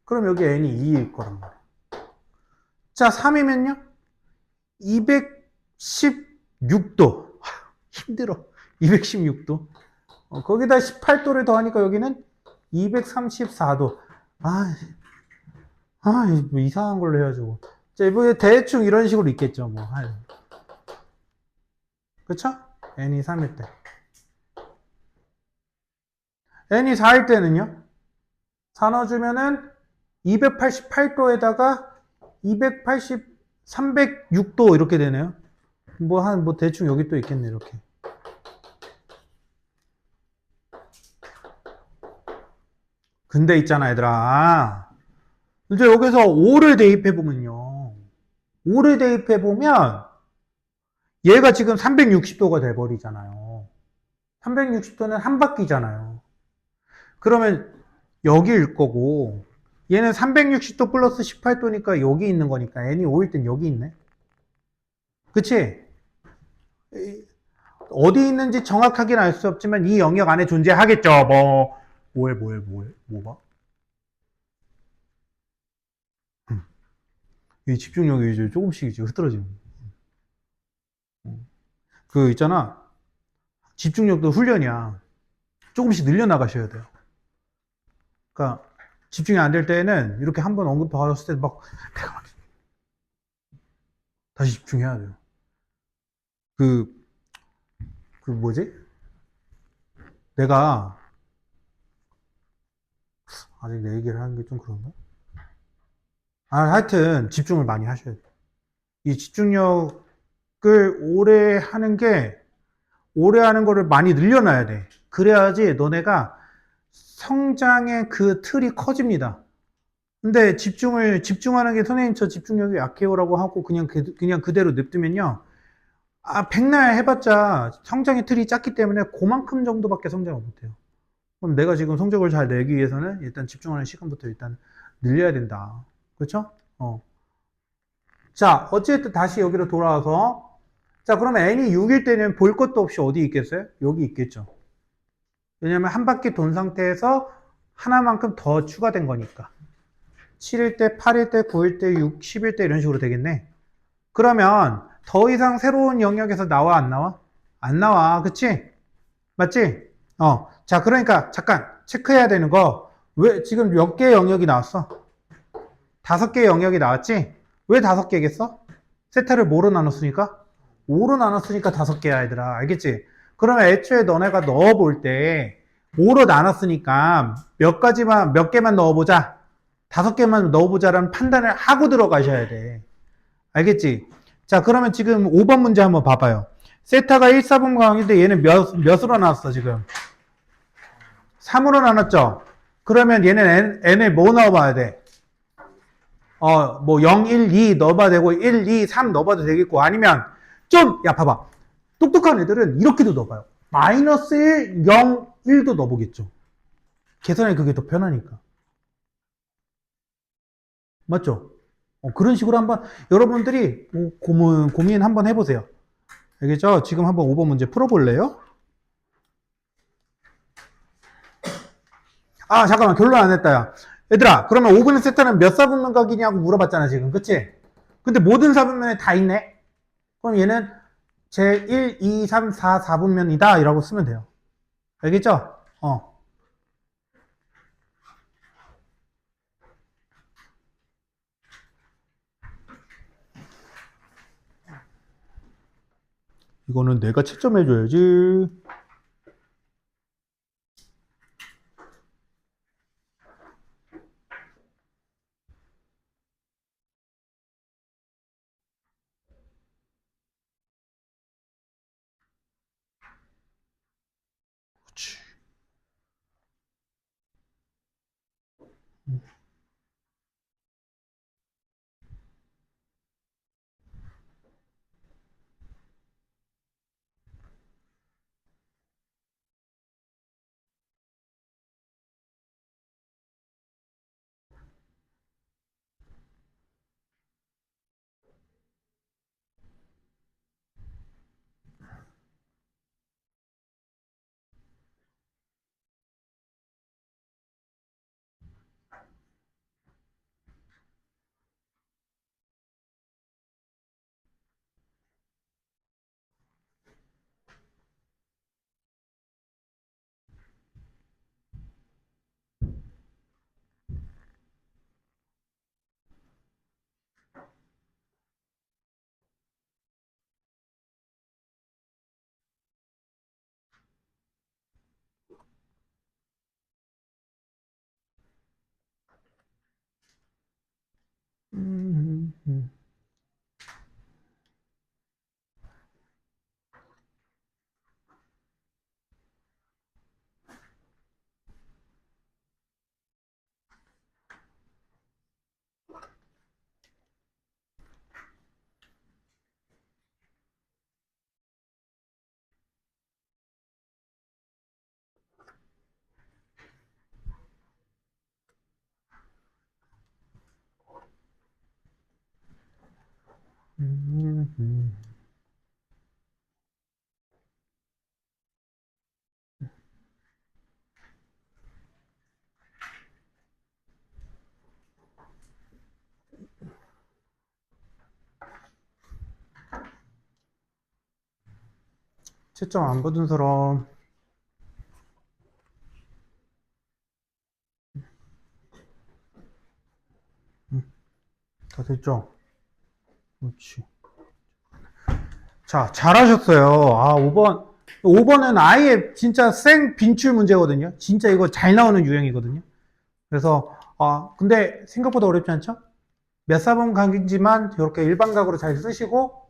그럼 여기 n이 2일 거란 말이에요. 자, 3이면요? 216도. 힘들어. 216도. 거기다 18도를 더하니까 여기는 234도. 뭐 이상한 걸로 해가지고. 자, 이번에 대충 이런 식으로 있겠죠, 뭐. 그쵸? n이 3일 때. n이 4일 때는요? 4 넣어주면은 288도에다가 306도 이렇게 되네요. 뭐 대충 여기 또 있겠네, 이렇게. 근데 있잖아, 얘들아. 이제 여기서 5를 대입해보면요. 5를 대입해보면 얘가 지금 360도가 돼버리잖아요. 360도는 한 바퀴잖아요. 그러면 여기일 거고 얘는 360도 플러스 18도니까 여기 있는 거니까 n이 5일 땐 여기 있네. 그치? 어디 있는지 정확하게는 알 수 없지만 이 영역 안에 존재하겠죠. 뭐해? 뭐 봐? 이 집중력이 이제 조금씩 이제 흐트러지는. 그 있잖아. 집중력도 훈련이야. 조금씩 늘려나가셔야 돼요. 그러니까 집중이 안 될 때는 이렇게 한번 언급받았을 때 막 다시 집중해야 돼요. 그 뭐지? 내가 아직 내 얘기를 하는 게 좀 그런가? 하여튼 집중을 많이 하셔야 돼요. 이 집중력을 오래 하는 거를 많이 늘려놔야 돼. 그래야지 너네가 성장의 그 틀이 커집니다. 근데 집중하는 게 선생님 저 집중력이 약해요라고 하고 그냥 그대로 냅두면요. 백날 해봤자 성장의 틀이 작기 때문에 그만큼 정도밖에 성장을 못해요. 그럼 내가 지금 성적을 잘 내기 위해서는 일단 집중하는 시간부터 일단 늘려야 된다. 그렇죠? 자, 어쨌든 다시 여기로 돌아와서 자, 그러면 n이 6일 때는 볼 것도 없이 어디 있겠어요? 여기 있겠죠. 왜냐면 한 바퀴 돈 상태에서 하나만큼 더 추가된 거니까. 7일 때, 8일 때, 9일 때, 6, 10일 때 이런 식으로 되겠네. 그러면 더 이상 새로운 영역에서 나와 안 나와? 안 나와. 그치? 맞지? 자, 그러니까 잠깐 체크해야 되는 거. 왜 지금 몇 개의 영역이 나왔어? 5개의 영역이 나왔지? 왜 5개겠어? 세타를 뭐로 나눴으니까? 5로 나눴으니까 5개야, 얘들아. 알겠지? 그러면 애초에 너네가 넣어볼 때 5로 나눴으니까 몇 개만 넣어보자. 5개만 넣어보자라는 판단을 하고 들어가셔야 돼. 알겠지? 자, 그러면 지금 5번 문제 한번 봐봐요. 세타가 1, 4분 강인데 얘는 몇으로 나눴어, 지금? 3으로 나눴죠? 그러면 얘는 n을 뭐 넣어봐야 돼? 뭐 0, 1, 2 넣어봐도 되고 1, 2, 3 넣어봐도 되겠고 아니면 봐봐. 똑똑한 애들은 이렇게도 넣어봐요. 마이너스 1, 0, 1도 넣어보겠죠. 계산이 그게 더 편하니까. 맞죠? 그런 식으로 한번 여러분들이 고민 한번 해보세요. 알겠죠? 지금 한번 5번 문제 풀어볼래요? 잠깐만 결론 안 했다 야. 얘들아 그러면 5분의 세타는 몇 사분면각이냐고 물어봤잖아 지금 그치? 근데 모든 사분면에 다 있네? 그럼 얘는 제 1, 2, 3, 4, 4분면이다 이라고 쓰면 돼요. 알겠죠? 이거는 내가 채점해줘야지. 그렇지. 채점 안 받은 사람 다 됐죠? 그렇지. 자, 잘하셨어요. 5번은 아예 진짜 생 빈출 문제거든요. 진짜 이거 잘 나오는 유형이거든요. 그래서 근데 생각보다 어렵지 않죠? 몇 사분 각인지만 이렇게 일반각으로 잘 쓰시고